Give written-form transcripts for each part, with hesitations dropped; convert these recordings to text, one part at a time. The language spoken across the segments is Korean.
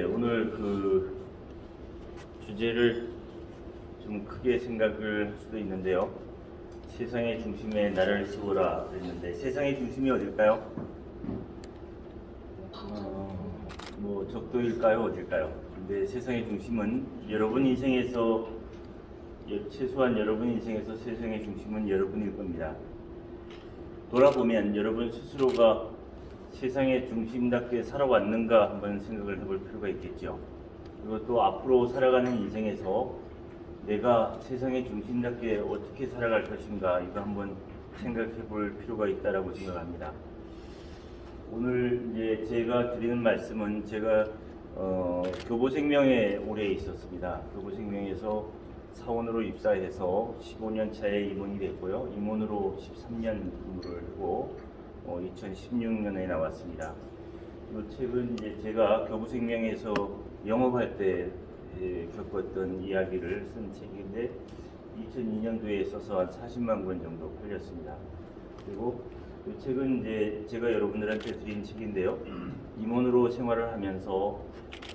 오늘 그 주제를 좀 크게 생각을 할 수도 있는데요. 세상의 중심에 나를 세우라 그랬는데 세상의 중심이 어딜까요? 뭐 적도일까요? 어딜까요? 근데 세상의 중심은 여러분 인생에서 최소한 여러분 인생에서 세상의 중심은 여러분일 겁니다. 돌아보면 여러분 스스로가 세상의 중심답게 살아왔는가 한번 생각을 해볼 필요가 있겠죠. 그리고 또 앞으로 살아가는 인생에서 내가 세상의 중심답게 어떻게 살아갈 것인가 이거 한번 생각해 볼 필요가 있다라고 생각합니다. 오늘 이제 제가 드리는 말씀은 제가 교보생명에 오래 있었습니다. 교보생명에서 사원으로 입사해서 15년 차에 임원이 됐고요. 임원으로 13년 근무를 하고 2016년에 나왔습니다. 그리고 최근 이제 제가 교보생명에서 영업할 때 겪었던 이야기를 쓴 책인데 2002년도에 써서 한 40만 권 정도 팔렸습니다. 그리고 이 책은 이제 제가 여러분들한테 드린 책인데요. 임원으로 생활을 하면서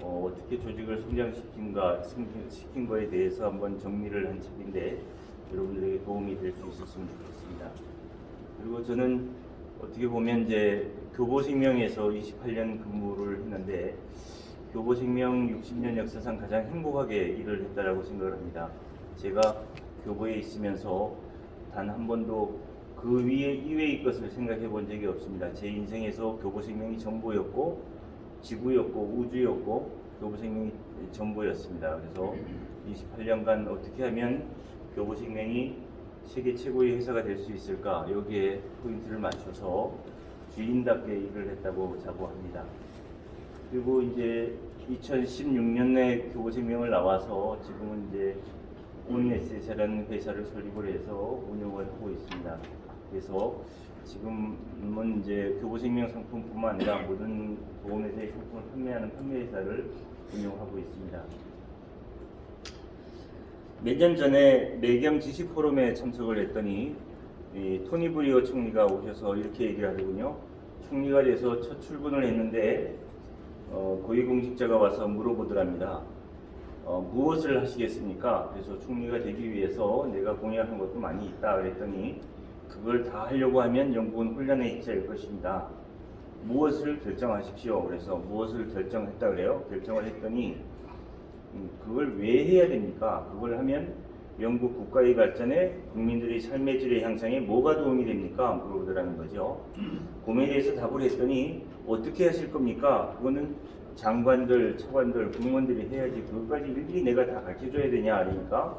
어떻게 조직을 성장시킨 거에 대해서 한번 정리를 한 책인데 여러분들에게 도움이 될 수 있었으면 좋겠습니다. 그리고 저는 어떻게 보면 이제 교보생명에서 28년 근무를 했는데 교보생명 60년 역사상 가장 행복하게 일을 했다라고 생각을 합니다. 제가 교보에 있으면서 단 한 번도 그 이외의 것을 생각해 본 적이 없습니다. 제 인생에서 교보생명이 전부였고 지구였고 우주였고 교보생명이 전부였습니다. 그래서 28년간 어떻게 하면 교보생명이 세계 최고의 회사가 될 수 있을까 여기에 포인트를 맞춰서 주인답게 일을 했다고 자부합니다. 그리고 이제 2016년에 교보생명을 나와서 지금은 이제 온에셋이라는 회사를 설립을 해서 운영을 하고 있습니다. 그래서 지금은 이제 교보생명 상품뿐만 아니라 모든 보험회사의 상품을 판매하는 판매회사를 운영하고 있습니다. 몇 년 전에 매경 지식 포럼에 참석을 했더니 토니 브리어 총리가 오셔서 이렇게 얘기를 하더군요. 총리가 돼서 첫 출근을 했는데 고위공직자가 와서 물어보더랍니다. 무엇을 하시겠습니까? 그래서 총리가 되기 위해서 내가 공약한 것도 많이 있다 그랬더니 그걸 다 하려고 하면 영국은 혼란에 휩싸일 것입니다. 무엇을 결정하십시오. 그래서 무엇을 결정했다 그래요. 결정을 했더니 그걸 왜 해야 됩니까? 그걸 하면 영국 국가의 발전에 국민들의 삶의 질의 향상에 뭐가 도움이 됩니까? 물어보더라는 거죠. 고민에 대해서 답을 했더니 어떻게 하실 겁니까? 그거는 장관들, 차관들, 국무원들이 해야지 그것까지 일일이 내가 다 가르쳐줘야 되냐? 그러니까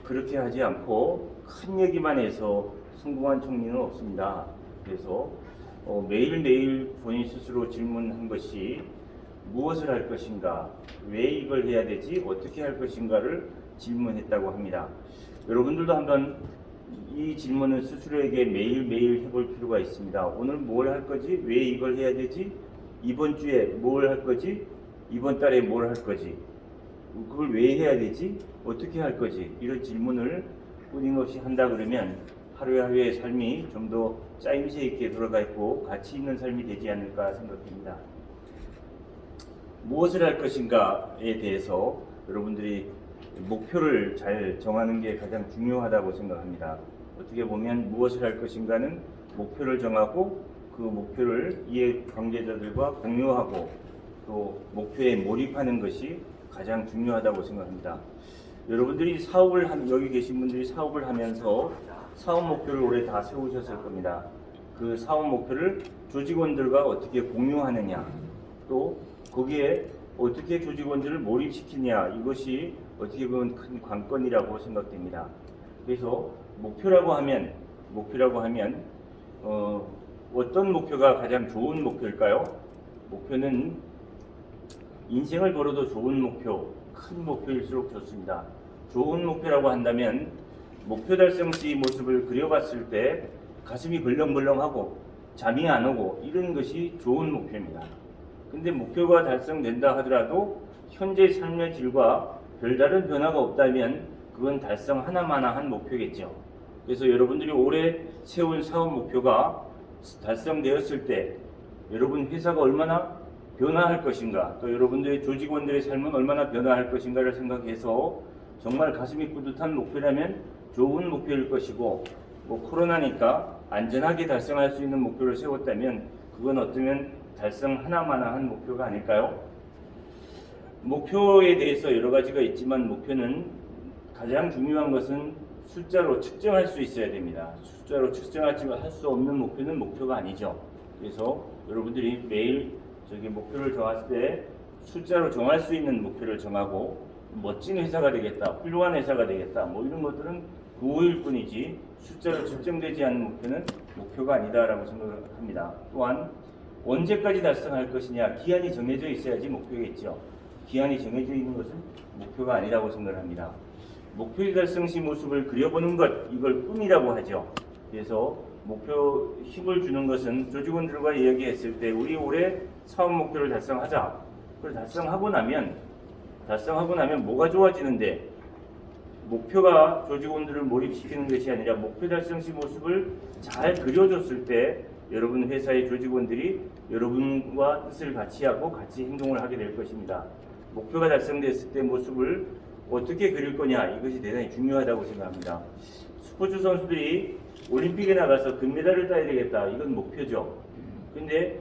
그렇게 하지 않고 큰 얘기만 해서 성공한 총리는 없습니다. 그래서 매일매일 본인 스스로 질문한 것이 무엇을 할 것인가, 왜 이걸 해야 되지, 어떻게 할 것인가를 질문했다고 합니다. 여러분들도 한번 이 질문을 스스로에게 매일매일 해볼 필요가 있습니다. 오늘 뭘 할 거지, 왜 이걸 해야 되지, 이번 주에 뭘 할 거지, 이번 달에 뭘 할 거지, 그걸 왜 해야 되지, 어떻게 할 거지, 이런 질문을 끊임없이 한다 그러면 하루하루의 삶이 좀 더 짜임새 있게 돌아가 있고 가치 있는 삶이 되지 않을까 생각합니다. 무엇을 할 것인가에 대해서 여러분들이 목표를 잘 정하는 게 가장 중요하다고 생각합니다. 어떻게 보면 무엇을 할 것인가는 목표를 정하고 그 목표를 이해 관계자들과 공유하고 또 목표에 몰입하는 것이 가장 중요하다고 생각합니다. 여러분들이 여기 계신 분들이 사업을 하면서 사업 목표를 올해 다 세우셨을 겁니다. 그 사업 목표를 조직원들과 어떻게 공유하느냐, 또 거기에 어떻게 조직원들을 몰입시키냐, 이것이 어떻게 보면 큰 관건이라고 생각됩니다. 그래서 목표라고 하면 어떤 목표가 가장 좋은 목표일까요? 목표는 인생을 걸어도 좋은 목표, 큰 목표일수록 좋습니다. 좋은 목표라고 한다면 목표 달성 시 모습을 그려봤을 때 가슴이 벌렁벌렁하고 잠이 안 오고 이런 것이 좋은 목표입니다. 근데 목표가 달성된다 하더라도 현재 삶의 질과 별다른 변화가 없다면 그건 달성 하나마나한 목표겠죠. 그래서 여러분들이 올해 세운 사업 목표가 달성되었을 때 여러분 회사가 얼마나 변화할 것인가, 또 여러분들의 조직원들의 삶은 얼마나 변화할 것인가를 생각해서 정말 가슴이 뿌듯한 목표라면 좋은 목표일 것이고, 뭐 코로나니까 안전하게 달성할 수 있는 목표를 세웠다면 그건 어쩌면 달성하나마나한 목표가 아닐까요? 목표에 대해서 여러 가지가 있지만 목표는 가장 중요한 것은 숫자로 측정할 수 있어야 됩니다. 숫자로 측정하지 할 수 없는 목표는 목표가 아니죠. 그래서 여러분들이 매일 목표를 정했을 때 숫자로 정할 수 있는 목표를 정하고 멋진 회사가 되겠다, 훌륭한 회사가 되겠다, 뭐 이런 것들은 구호일 뿐이지 숫자로 측정되지 않는 목표는 목표가 아니다라고 생각합니다. 또한 언제까지 달성할 것이냐, 기한이 정해져 있어야지 목표겠죠. 기한이 정해져 있는 것은 목표가 아니라고 생각합니다. 목표 달성 시 모습을 그려보는 것, 이걸 꿈이라고 하죠. 그래서 목표 힘을 주는 것은 조직원들과 이야기했을 때 우리 올해 사업 목표를 달성하자. 그걸 달성하고 나면 뭐가 좋아지는데, 목표가 조직원들을 몰입시키는 것이 아니라 목표 달성 시 모습을 잘 그려줬을 때 여러분 회사의 조직원들이 여러분과 뜻을 같이 하고 같이 행동을 하게 될 것입니다. 목표가 달성됐을 때 모습을 어떻게 그릴 거냐, 이것이 대단히 중요하다고 생각합니다. 스포츠 선수들이 올림픽에 나가서 금메달을 따야 되겠다, 이건 목표죠. 근데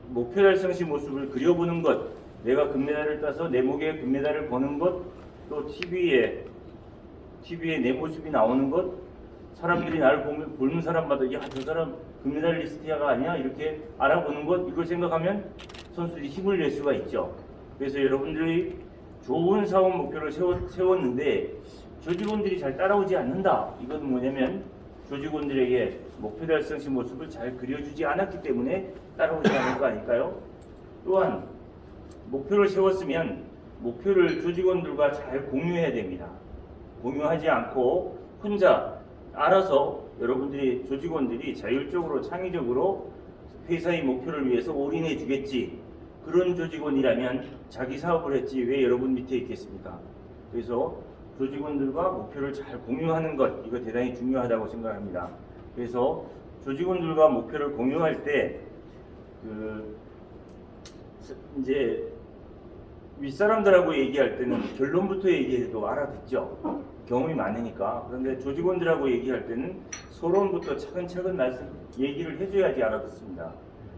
목표 달성 시 모습을 그려보는 것, 내가 금메달을 따서 내 목에 금메달을 거는 것, 또 TV에 내 모습이 나오는 것, 사람들이 나를 보는 사람마다 야, 저 사람 금메달리스트가 아니야? 이렇게 알아보는 것, 이걸 생각하면 선수들이 힘을 낼 수가 있죠. 그래서 여러분들이 좋은 사업 목표를 세웠는데 조직원들이 잘 따라오지 않는다. 이건 뭐냐면 조직원들에게 목표 달성 시 모습을 잘 그려주지 않았기 때문에 따라오지 않은 거 아닐까요? 또한 목표를 세웠으면 목표를 조직원들과 잘 공유해야 됩니다. 공유하지 않고 혼자 알아서 여러분들이 조직원들이 자율적으로 창의적으로 회사의 목표를 위해서 올인해 주겠지, 그런 조직원이라면 자기 사업을 했지 왜 여러분 밑에 있겠습니까? 그래서 조직원들과 목표를 잘 공유하는 것, 이거 대단히 중요하다고 생각합니다. 그래서 조직원들과 목표를 공유할 때 이제 윗사람들하고 얘기할 때는 결론부터 얘기해도 알아듣죠. 경험이 많으니까. 그런데 조직원들하고 얘기할 때는 서론부터 차근차근 얘기를 해줘야지 알아듣습니다.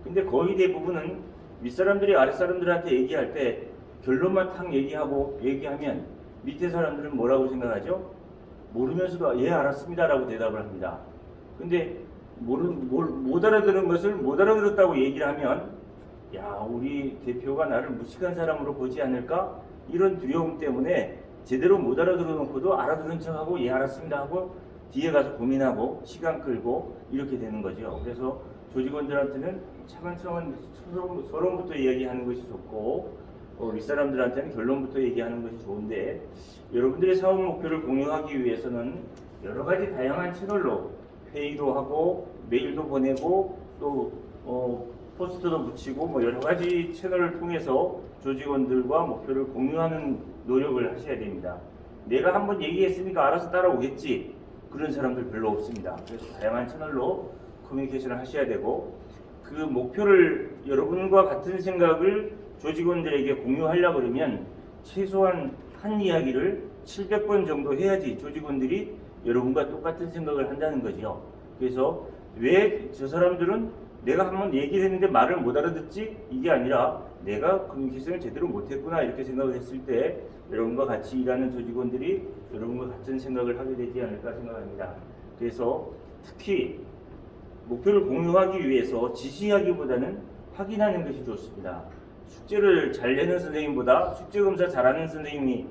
근데 거의 대부분은 윗사람들이 아랫사람들한테 얘기할 때 결론만 탁 얘기하면 밑에 사람들은 뭐라고 생각하죠? 모르면서도 예 알았습니다 라고 대답을 합니다. 근데 못 알아들은 것을 못 알아들었다고 얘기를 하면 야, 우리 대표가 나를 무식한 사람으로 보지 않을까? 이런 두려움 때문에 제대로 못 알아들어놓고도 알아들은 척하고 예 알았습니다 하고 뒤에 가서 고민하고 시간 끌고 이렇게 되는 거죠. 그래서 조직원들한테는 차근차근 서론부터 이야기하는 것이 좋고 윗사람들한테는 결론부터 얘기하는 것이 좋은데, 여러분들의 사업 목표를 공유하기 위해서는 여러 가지 다양한 채널로 회의도 하고 메일도 보내고 또 포스터도 붙이고 뭐 여러 가지 채널을 통해서 조직원들과 목표를 공유하는 노력을 하셔야 됩니다. 내가 한번 얘기했으니까 알아서 따라오겠지, 그런 사람들 별로 없습니다. 그래서 다양한 채널로 커뮤니케이션을 하셔야 되고, 그 목표를 여러분과 같은 생각을 조직원들에게 공유하려고 그러면 최소한 한 이야기를 700번 정도 해야지 조직원들이 여러분과 똑같은 생각을 한다는 거죠. 그래서 왜 저 사람들은 내가 한번 얘기를 했는데 말을 못 알아듣지? 이게 아니라 내가 커뮤니케이션을 제대로 못했구나, 이렇게 생각을 했을 때 여러분과 같이 일하는 조직원들이 여러분과 같은 생각을 하게 되지 않을까 생각합니다. 그래서 특히 목표를 공유하기 위해서 지시하기보다는 확인하는 것이 좋습니다. 숙제를 잘 내는 선생님보다 숙제검사 잘하는 선생님이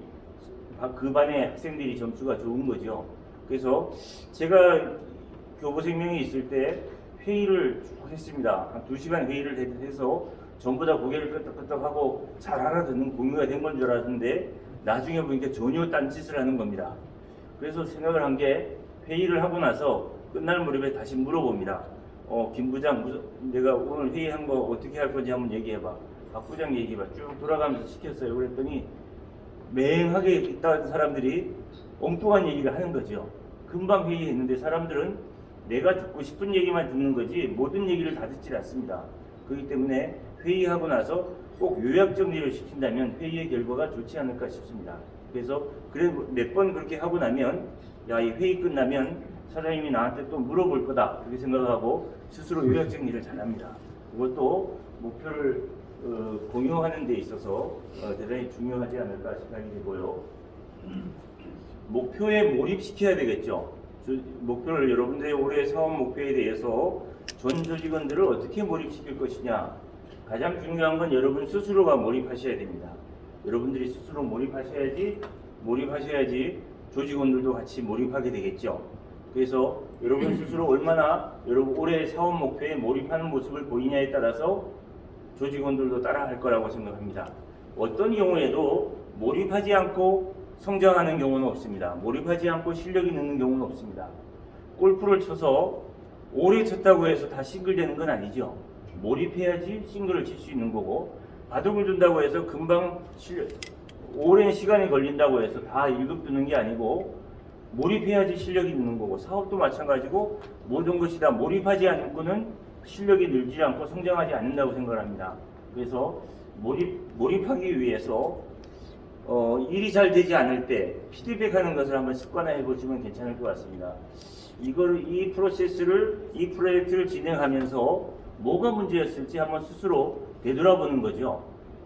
그 반의 학생들이 점수가 좋은 거죠. 그래서 제가 교보생명에 있을 때 회의를 쭉 했습니다. 한 2시간 회의를 해서 전부 다 고개를 끄덕끄덕하고 잘 알아듣는 공유가 된 건 줄 알았는데 나중에 보니까 전혀 딴짓을 하는 겁니다. 그래서 생각을 한 게, 회의를 하고 나서 끝날 무렵에 다시 물어봅니다. 김 부장, 내가 오늘 회의한 거 어떻게 할 건지 한번 얘기해봐. 박 부장 얘기해봐. 쭉 돌아가면서 시켰어요. 그랬더니 맹하게 있던 사람들이 엉뚱한 얘기를 하는 거죠. 금방 회의했는데 사람들은 내가 듣고 싶은 얘기만 듣는 거지 모든 얘기를 다 듣질 않습니다. 그렇기 때문에 회의하고 나서 꼭 요약 정리를 시킨다면 회의의 결과가 좋지 않을까 싶습니다. 그래서 몇 번 그렇게 하고 나면 야, 이 회의 끝나면 사장님이 나한테 또 물어볼 거다 그렇게 생각하고 스스로 요약 정리를 잘합니다. 그것도 목표를 공유하는 데 있어서 대단히 중요하지 않을까 생각이 되고요. 목표에 몰입시켜야 되겠죠. 목표를 여러분들의 올해 사업 목표에 대해서 전 조직원들을 어떻게 몰입시킬 것이냐. 가장 중요한 건 여러분 스스로가 몰입하셔야 됩니다. 여러분들이 스스로 몰입하셔야지 조직원들도 같이 몰입하게 되겠죠. 그래서 여러분 스스로 얼마나 여러분 올해 사업 목표에 몰입하는 모습을 보이냐에 따라서 조직원들도 따라할 거라고 생각합니다. 어떤 경우에도 몰입하지 않고 성장하는 경우는 없습니다. 몰입하지 않고 실력이 느는 경우는 없습니다. 골프를 쳐서 오래 쳤다고 해서 다 싱글 되는 건 아니죠. 몰입해야지 싱글을 칠 수 있는 거고, 바둑을 둔다고 해서 금방 오랜 시간이 걸린다고 해서 다 1급 두는 게 아니고 몰입해야지 실력이 느는 거고, 사업도 마찬가지고 모든 것이 다 몰입하지 않고는 실력이 늘지 않고 성장하지 않는다고 생각합니다. 그래서 몰입하기 위해서 일이 잘 되지 않을 때 피드백하는 것을 한번 습관화해 보시면 괜찮을 것 같습니다. 이 프로젝트를 진행하면서 뭐가 문제였을지 한번 스스로 되돌아보는 거죠.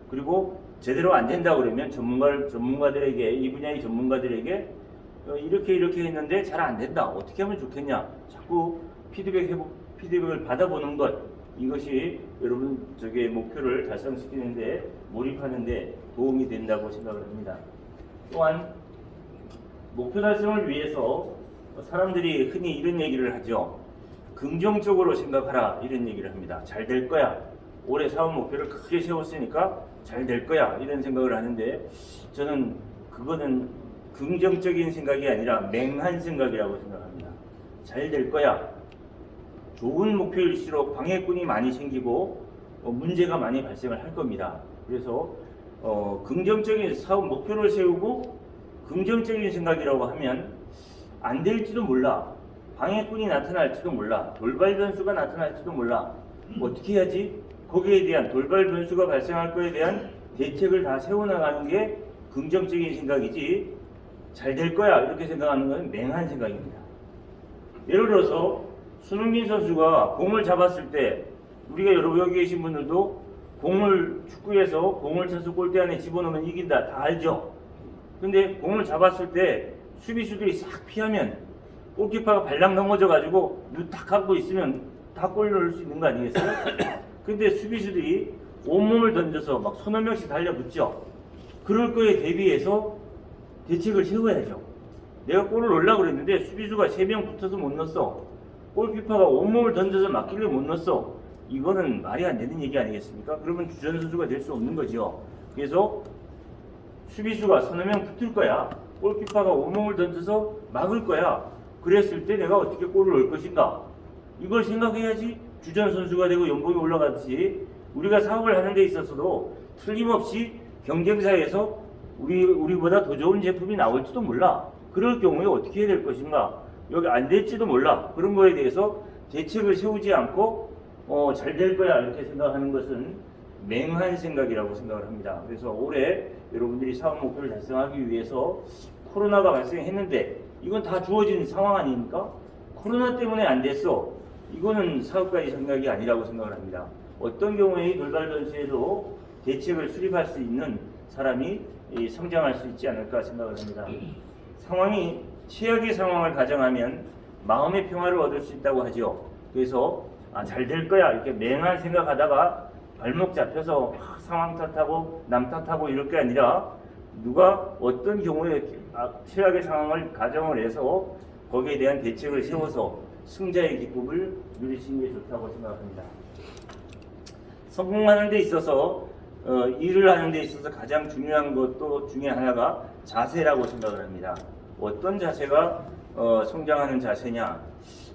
그리고 제대로 안 된다 그러면 전문가들에게, 이 분야의 전문가들에게 이렇게 했는데 잘 안 된다. 어떻게 하면 좋겠냐. 자꾸 피드백을 받아보는 것. 이것이 여러분 목표를 달성시키는데 몰입하는데 도움이 된다고 생각을 합니다. 또한 목표 달성을 위해서 사람들이 흔히 이런 얘기를 하죠. 긍정적으로 생각하라 이런 얘기를 합니다. 잘 될 거야. 올해 사업 목표를 크게 세웠으니까 잘 될 거야 이런 생각을 하는데 저는 그거는 긍정적인 생각이 아니라 맹한 생각이라고 생각합니다. 잘 될 거야. 좋은 목표일수록 방해꾼이 많이 생기고 문제가 많이 발생을 할 겁니다. 그래서 긍정적인 사업 목표를 세우고 긍정적인 생각이라고 하면 안 될지도 몰라. 방해꾼이 나타날지도 몰라. 돌발 변수가 나타날지도 몰라. 어떻게 해야지? 거기에 대한 돌발 변수가 발생할 거에 대한 대책을 다 세워나가는 게 긍정적인 생각이지 잘 될 거야 이렇게 생각하는 건 맹한 생각입니다. 예를 들어서 손흥민 선수가 공을 잡았을 때 우리가 여러분 여기 계신 분들도 축구에서 공을 차서 골대 안에 집어넣으면 이긴다 다 알죠? 근데 공을 잡았을 때 수비수들이 싹 피하면 골키퍼가 발랑 넘어져 가지고 눈 딱 감고 있으면 다 골 넣을 수 있는 거 아니겠어요? 근데 수비수들이 온몸을 던져서 막 서너 명씩 달려붙죠. 그럴 거에 대비해서 대책을 세워야죠. 내가 골을 넣으려고 그랬는데 수비수가 3명 붙어서 못 넣었어. 골키퍼가 온몸을 던져서 막기를 못 넣었어. 이거는 말이 안 되는 얘기 아니겠습니까? 그러면 주전 선수가 될 수 없는 거죠. 그래서 수비수가 서너 명 붙을 거야. 골키퍼가 온몸을 던져서 막을 거야. 그랬을 때 내가 어떻게 골을 넣을 것인가? 이걸 생각해야지 주전 선수가 되고 연봉이 올라가듯이 우리가 사업을 하는 데 있어서도 틀림없이 경쟁사에서 우리보다 더 좋은 제품이 나올지도 몰라. 그럴 경우에 어떻게 해야 될 것인가? 여기 안 될지도 몰라. 그런 거에 대해서 대책을 세우지 않고 잘 될 거야 이렇게 생각하는 것은 맹한 생각이라고 생각을 합니다. 그래서 올해 여러분들이 사업 목표를 달성하기 위해서 코로나가 발생했는데 이건 다 주어진 상황 아닙니까? 코로나 때문에 안 됐어. 이거는 사업가의 생각이 아니라고 생각을 합니다. 어떤 경우에 돌발 변수에도 대책을 수립할 수 있는 사람이 성장할 수 있지 않을까 생각을 합니다. 상황이 최악의 상황을 가정하면 마음의 평화를 얻을 수 있다고 하죠. 그래서 잘 될 거야 이렇게 맹한 생각하다가 발목 잡혀서 상황 탓하고 남 탓하고 이럴 게 아니라 누가 어떤 경우에 최악의 상황을 가정을 해서 거기에 대한 대책을 세워서 승자의 기쁨을 누리시는 게 좋다고 생각합니다. 성공하는 데 있어서 일을 하는 데 있어서 가장 중요한 것도 중에 하나가 자세라고 생각을 합니다. 어떤 자세가 성장하는 자세냐?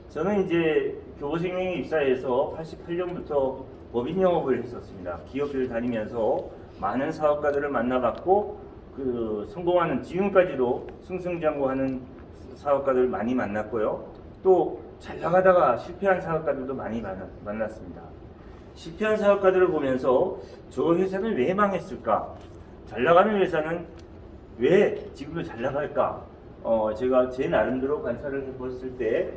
저는 이제 교보생명에 입사해서 88년부터 법인 영업을 했었습니다. 기업을 다니면서 많은 사업가들을 만나봤고 성공하는 지금까지도 승승장구하는 사업가들 많이 만났고요. 또 잘 나가다가 실패한 사업가들도 많이 만났습니다. 실패한 사업가들을 보면서 저 회사는 왜 망했을까? 잘 나가는 회사는 왜 지금도 잘 나갈까? 제가 제 나름대로 관찰을 해봤을 때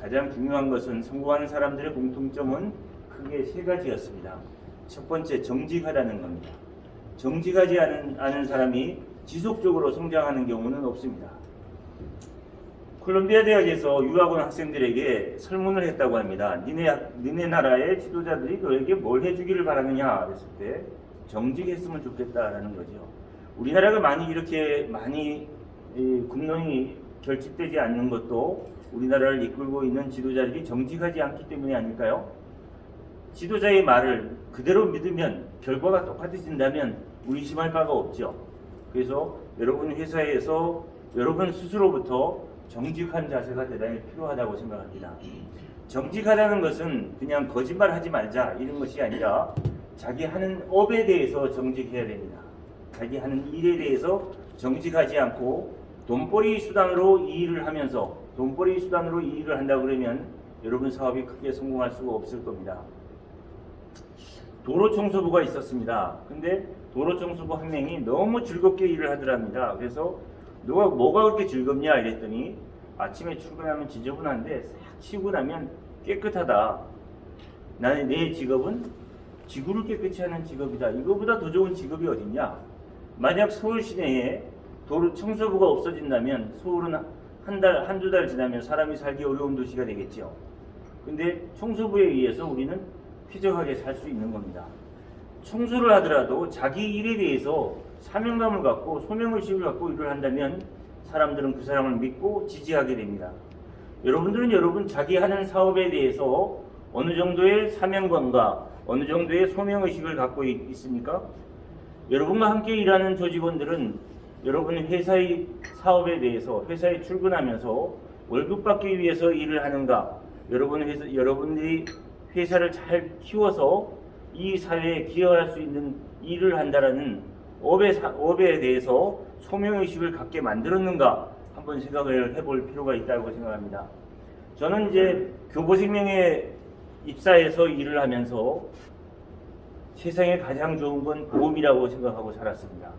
가장 중요한 것은 성공하는 사람들의 공통점은 크게 세 가지였습니다. 첫 번째, 정직하다는 겁니다. 정직하지 않은 사람이 지속적으로 성장하는 경우는 없습니다. 콜롬비아 대학에서 유학 온 학생들에게 설문을 했다고 합니다. 니네 나라의 지도자들이 너에게 뭘 해주기를 바라느냐 그랬을 때 정직했으면 좋겠다라는 거죠. 우리나라가 이렇게 많이 군론이 결집되지 않는 것도 우리나라를 이끌고 있는 지도자들이 정직하지 않기 때문이 아닐까요? 지도자의 말을 그대로 믿으면 결과가 똑같아진다면 의심할 바가 없죠. 그래서 여러분 회사에서 여러분 스스로부터 정직한 자세가 대단히 필요하다고 생각합니다. 정직하다는 것은 그냥 거짓말하지 말자 이런 것이 아니라 자기 하는 업에 대해서 정직해야 됩니다. 자기 하는 일에 대해서 정직하지 않고 돈벌이 수단으로 이 일을 하면서 돈벌이 수단으로 이 일을 한다 그러면 여러분 사업이 크게 성공할 수가 없을 겁니다. 도로 청소부가 있었습니다. 근데 도로 청소부 한 명이 너무 즐겁게 일을 하더랍니다. 그래서 누가 뭐가 그렇게 즐겁냐 이랬더니 아침에 출근하면 지저분한데 싹 치우고 나면 깨끗하다. 나는 내 직업은 지구를 깨끗이 하는 직업이다. 이거보다 더 좋은 직업이 어딨냐? 만약 서울 시내에 도로 청소부가 없어진다면 서울은 한두 달 지나면 사람이 살기 어려운 도시가 되겠죠. 근데 청소부에 의해서 우리는 쾌적하게 살 수 있는 겁니다. 청소를 하더라도 자기 일에 대해서 사명감을 갖고 소명의식을 갖고 일을 한다면 사람들은 그 사람을 믿고 지지하게 됩니다. 여러분들은 여러분 자기 하는 사업에 대해서 어느 정도의 사명감과 어느 정도의 소명의식을 갖고 있습니까? 여러분과 함께 일하는 조직원들은 여러분 회사의 사업에 대해서 회사에 출근하면서 월급 받기 위해서 일을 하는가? 여러분들이 회사를 잘 키워서 이 사회에 기여할 수 있는 일을 한다라는 업에 대해서 소명의식을 갖게 만들었는가 한번 생각을 해볼 필요가 있다고 생각합니다. 저는 이제 교보생명에 입사해서 일을 하면서 세상에 가장 좋은 건 보험이라고 생각하고 살았습니다.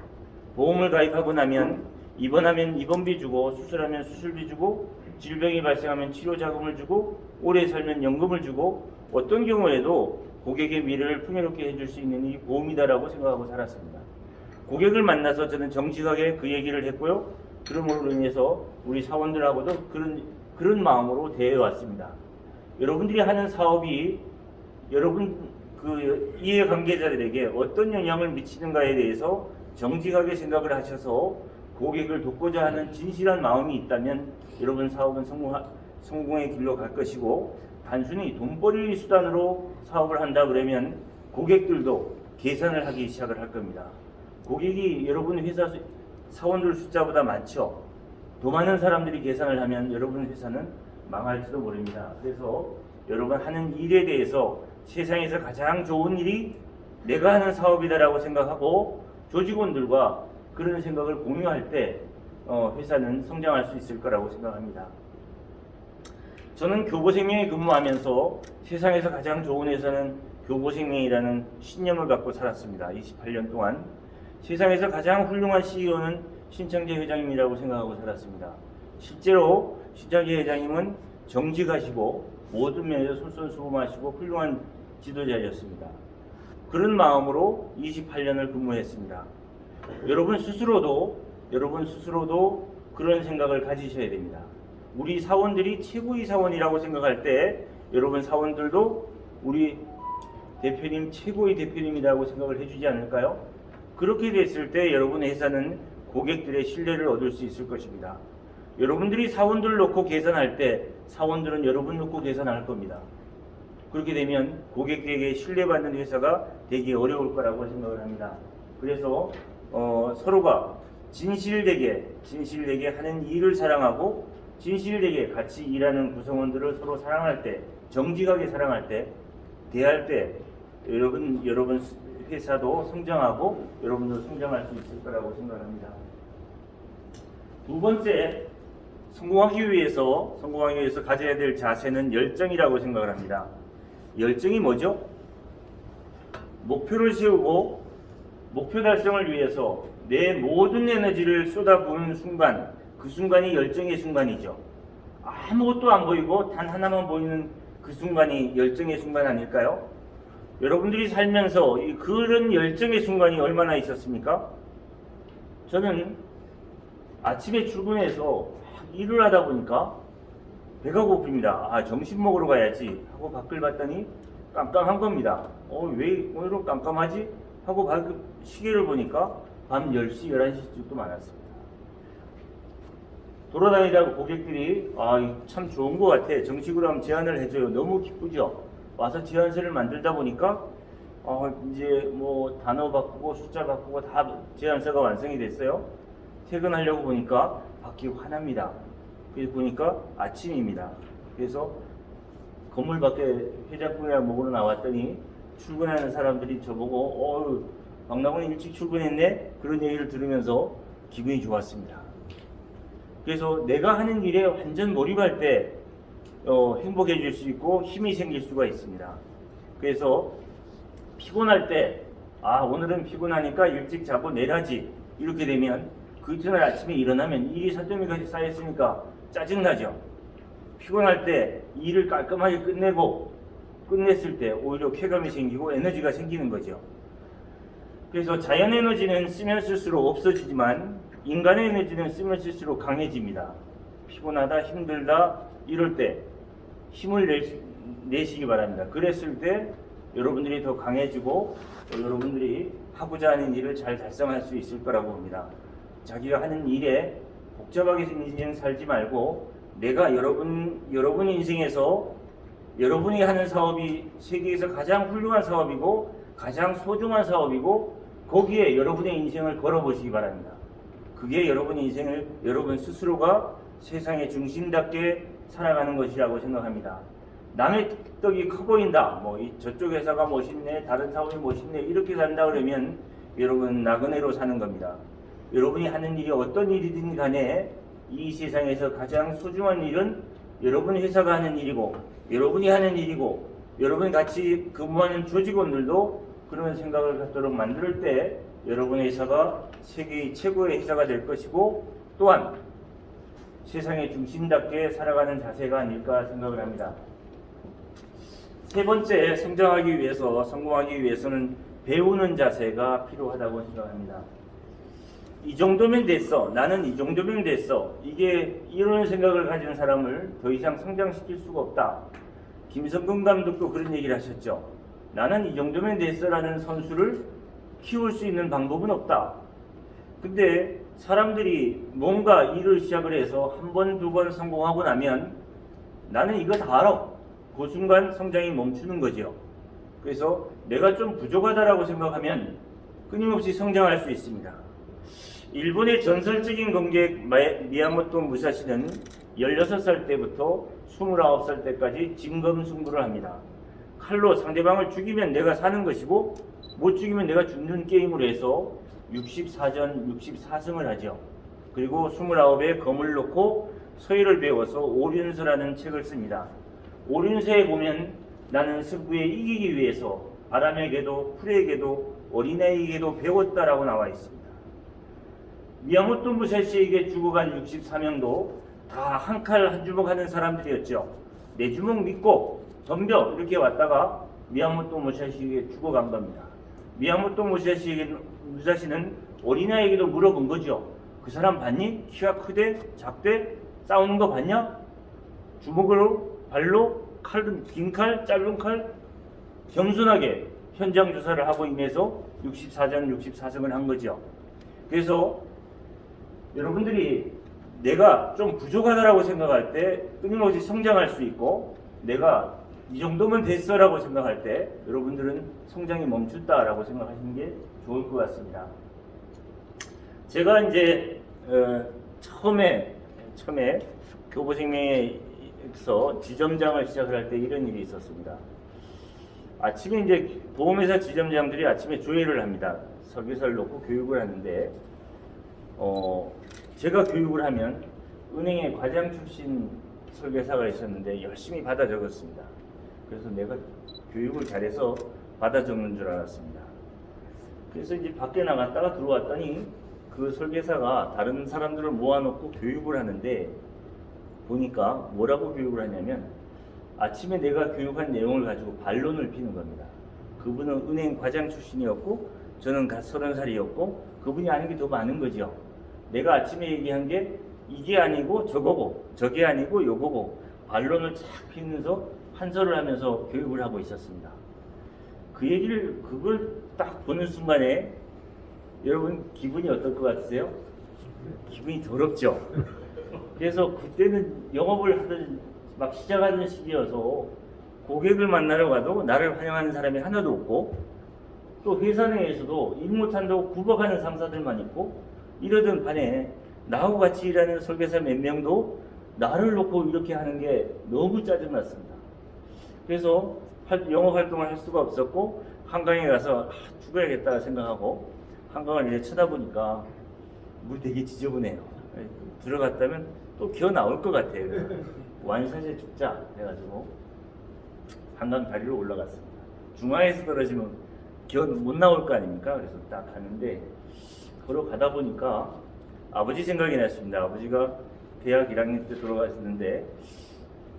보험을 가입하고 나면 입원하면 입원비 주고 수술하면 수술비 주고 질병이 발생하면 치료자금을 주고 오래 살면 연금을 주고 어떤 경우에도 고객의 미래를 풍요롭게 해줄 수 있는 이 보험이다라고 생각하고 살았습니다. 고객을 만나서 저는 정직하게 그 얘기를 했고요. 그럼으로 인해서 우리 사원들하고도 그런 마음으로 대해왔습니다. 여러분들이 하는 사업이 여러분 그 이해관계자들에게 어떤 영향을 미치는가에 대해서 정직하게 생각을 하셔서 고객을 돕고자 하는 진실한 마음이 있다면 여러분 사업은 성공의 길로 갈 것이고 단순히 돈벌이 수단으로 사업을 한다 그러면 고객들도 계산을 하기 시작을 할 겁니다. 고객이 여러분 회사 사원들 숫자보다 많죠. 더 많은 사람들이 계산을 하면 여러분 회사는 망할지도 모릅니다. 그래서 여러분 하는 일에 대해서 세상에서 가장 좋은 일이 내가 하는 사업이다라고 생각하고 조직원들과 그런 생각을 공유할 때 회사는 성장할 수 있을 거라고 생각합니다. 저는 교보생명에 근무하면서 세상에서 가장 좋은 회사는 교보생명이라는 신념을 갖고 살았습니다. 28년 동안 세상에서 가장 훌륭한 CEO는 신창재 회장님이라고 생각하고 살았습니다. 실제로 신창재 회장님은 정직하시고 모든 면에서 솔선수범하시고 훌륭한 지도자였습니다. 그런 마음으로 28년을 근무했습니다. 여러분 스스로도 그런 생각을 가지셔야 됩니다. 우리 사원들이 최고의 사원이라고 생각할 때 여러분 사원들도 우리 대표님 최고의 대표님이라고 생각을 해주지 않을까요? 그렇게 됐을 때 여러분 회사는 고객들의 신뢰를 얻을 수 있을 것입니다. 여러분들이 사원들 놓고 계산할 때 사원들은 여러분 놓고 계산할 겁니다. 그렇게 되면 고객에게 신뢰받는 회사가 되기 어려울 거라고 생각을 합니다. 그래서 서로가 진실되게 하는 일을 사랑하고 진실되게 같이 일하는 구성원들을 서로 사랑할 때, 정직하게 사랑할 때, 대할 때 여러분 회사도 성장하고 여러분도 성장할 수 있을 거라고 생각합니다. 두 번째, 성공하기 위해서 가져야 될 자세는 열정이라고 생각을 합니다. 열정이 뭐죠? 목표를 세우고 목표 달성을 위해서 내 모든 에너지를 쏟아부은 순간, 그 순간이 열정의 순간이죠. 아무것도 안 보이고 단 하나만 보이는 그 순간이 열정의 순간 아닐까요? 여러분들이 살면서 그런 열정의 순간이 얼마나 있었습니까? 저는 아침에 출근해서 일을 하다 보니까 배가 고픕니다. 아, 점심 먹으러 가야지 하고 밖을 봤더니 깜깜한 겁니다. 왜 오늘은 깜깜하지? 하고 시계를 보니까 밤 10시, 11시쯤도 많았습니다. 돌아다니다가 고객들이 참 좋은 것 같아. 정식으로 한번 제안을 해줘요. 너무 기쁘죠? 와서 제안서를 만들다 보니까 이제 뭐 단어 바꾸고 숫자 바꾸고 다 제안서가 완성이 됐어요. 퇴근하려고 보니까 밖이 환합니다. 그래서 보니까 아침입니다. 그래서 건물 밖에 해장국이나 먹으러 나왔더니 출근하는 사람들이 저보고 박나곤이 일찍 출근했네? 그런 얘기를 들으면서 기분이 좋았습니다. 그래서 내가 하는 일에 완전 몰입할 때 행복해질 수 있고 힘이 생길 수가 있습니다. 그래서 피곤할 때 오늘은 피곤하니까 일찍 자고 내려야지 이렇게 되면 그 이튿날 아침에 일어나면 일이 산더미까지 쌓였으니까 짜증나죠. 피곤할 때 일을 깔끔하게 끝냈을 때 오히려 쾌감이 생기고 에너지가 생기는 거죠. 그래서 자연 에너지는 쓰면 쓸수록 없어지지만 인간의 에너지는 쓰면 쓸수록 강해집니다. 피곤하다, 힘들다 이럴 때 힘을 내시기 바랍니다. 그랬을 때 여러분들이 더 강해지고 여러분들이 하고자 하는 일을 잘 달성할 수 있을 거라고 봅니다. 자기가 하는 일에 복잡하게 인생 살지 말고 내가 여러분 인생에서 여러분이 하는 사업이 세계에서 가장 훌륭한 사업이고 가장 소중한 사업이고 거기에 여러분의 인생을 걸어보시기 바랍니다. 그게 여러분의 인생을 여러분 스스로가 세상의 중심답게 살아가는 것이라고 생각합니다. 남의 떡이 커 보인다. 저쪽 회사가 멋있네, 다른 사업이 멋있네 이렇게 산다 그러면 여러분 나그네로 사는 겁니다. 여러분이 하는 일이 어떤 일이든 간에 이 세상에서 가장 소중한 일은 여러분 회사가 하는 일이고 여러분이 하는 일이고 여러분이 같이 근무하는 조직원들도 그런 생각을 갖도록 만들 때 여러분의 회사가 세계의 최고의 회사가 될 것이고 또한 세상의 중심답게 살아가는 자세가 아닐까 생각을 합니다. 세 번째, 성장하기 위해서 성공하기 위해서는 배우는 자세가 필요하다고 생각합니다. 이 정도면 됐어. 나는 이 정도면 됐어. 이런 생각을 가진 사람을 더 이상 성장시킬 수가 없다. 김성근 감독도 그런 얘기를 하셨죠. 나는 이 정도면 됐어라는 선수를 키울 수 있는 방법은 없다. 근데 사람들이 뭔가 일을 시작을 해서 한 번, 두 번 성공하고 나면 나는 이거 다 알아. 그 순간 성장이 멈추는 거죠. 그래서 내가 좀 부족하다라고 생각하면 끊임없이 성장할 수 있습니다. 일본의 전설적인 검객 미야모토 무사시는 16살 때부터 29살 때까지 진검승부를 합니다. 칼로 상대방을 죽이면 내가 사는 것이고 못 죽이면 내가 죽는 게임으로 해서 64전 64승을 하죠. 그리고 29에 검을 놓고 서예를 배워서 오륜서라는 책을 씁니다. 오륜서에 보면 나는 승부에 이기기 위해서 아람에게도 풀에게도 어린아이에게도 배웠다라고 나와 있습니다. 미야모토 무사시에게 죽어간 64명도 다 한 칼 한 주먹 하는 사람들이었죠. 내 주먹 믿고 덤벼 이렇게 왔다가 미야모토 무사시에게 죽어간 겁니다. 미야모토 무사시는 어린아이에게도 물어본 거죠. 그 사람 봤니? 키가 크대? 작대? 싸우는 거 봤냐? 주먹으로? 발로? 칼은 긴 칼? 짧은 칼? 겸손하게 현장 조사를 하고 임해서 64전 64승을 한 거죠. 그래서 여러분들이 내가 좀 부족하다라고 생각할 때 끊임없이 성장할 수 있고 내가 이 정도면 됐어라고 생각할 때 여러분들은 성장이 멈췄다라고 생각하시는 게 좋을 것 같습니다. 제가 이제 처음에 교보생명에서 지점장을 시작을 할 때 이런 일이 있었습니다. 아침에 이제 보험회사 지점장들이 아침에 조회를 합니다. 설계서를 놓고 교육을 하는데 제가 교육을 하면 은행의 과장 출신 설계사가 있었는데 열심히 받아 적었습니다. 그래서 내가 교육을 잘해서 받아 적는 줄 알았습니다. 그래서 이제 밖에 나갔다가 들어왔더니 그 설계사가 다른 사람들을 모아놓고 교육을 하는데 보니까 뭐라고 교육을 하냐면 아침에 내가 교육한 내용을 가지고 반론을 피는 겁니다. 그분은 은행 과장 출신이었고 저는 갓 30살이었고 그분이 아는 게 더 많은 거죠. 내가 아침에 얘기한 게 이게 아니고 저거고 저게 아니고 요거고 반론을 쫙 피면서 한설을 하면서 교육을 하고 있었습니다. 그 얘기를 그걸 딱 보는 순간에 여러분 기분이 어떨 것 같으세요? 기분이 더럽죠. 그래서 그때는 영업을 하던 막 시작하는 시기여서 고객을 만나러 가도 나를 환영하는 사람이 하나도 없고 또 회사 내에서도 일 못한다고 구박하는 상사들만 있고 이러던 반에 나하고 같이 일하는 설계사 몇 명도 나를 놓고 이렇게 하는 게 너무 짜증났습니다. 그래서 영업 활동을 할 수가 없었고 한강에 가서 죽어야겠다 생각하고 한강을 이제 쳐다보니까 물 되게 지저분해요. 들어갔다면 또 기어 나올 것 같아요. 완샷에 죽자 해가지고 한강 다리로 올라갔습니다. 중앙에서 떨어지면 기어 못 나올 거 아닙니까? 그래서 딱 가는데 걸어가다 보니까 아버지 생각이 났습니다. 아버지가 대학 1학년 때 돌아가셨는데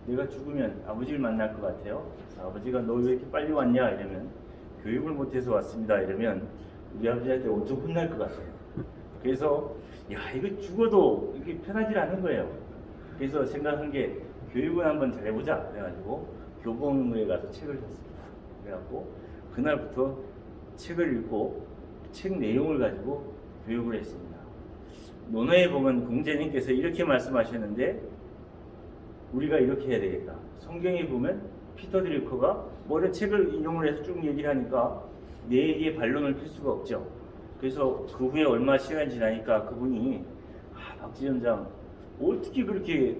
내가 죽으면 아버지를 만날 것 같아요. 그래서 아버지가 너 왜 이렇게 빨리 왔냐 이러면 교육을 못해서 왔습니다 이러면 우리 아버지한테 엄청 혼날 것 같아요. 그래서 야 이거 죽어도 이게 편하지 않은 거예요. 그래서 생각한 게 교육을 한번 잘해보자 그래가지고 교보문고에 가서 책을 샀습니다. 그래갖고 그날부터 책을 읽고 책 내용을 가지고 교육을 했습니다. 논어에 보면 공자님께서 이렇게 말씀하셨는데 우리가 이렇게 해야 되겠다. 성경에 보면 피터 드리커가 뭐 이런 책을 인용을 해서 쭉 얘기를 하니까 내 얘기에 반론을 필 수가 없죠. 그래서 그 후에 얼마 시간이 지나니까 그분이 박지원장 어떻게 그렇게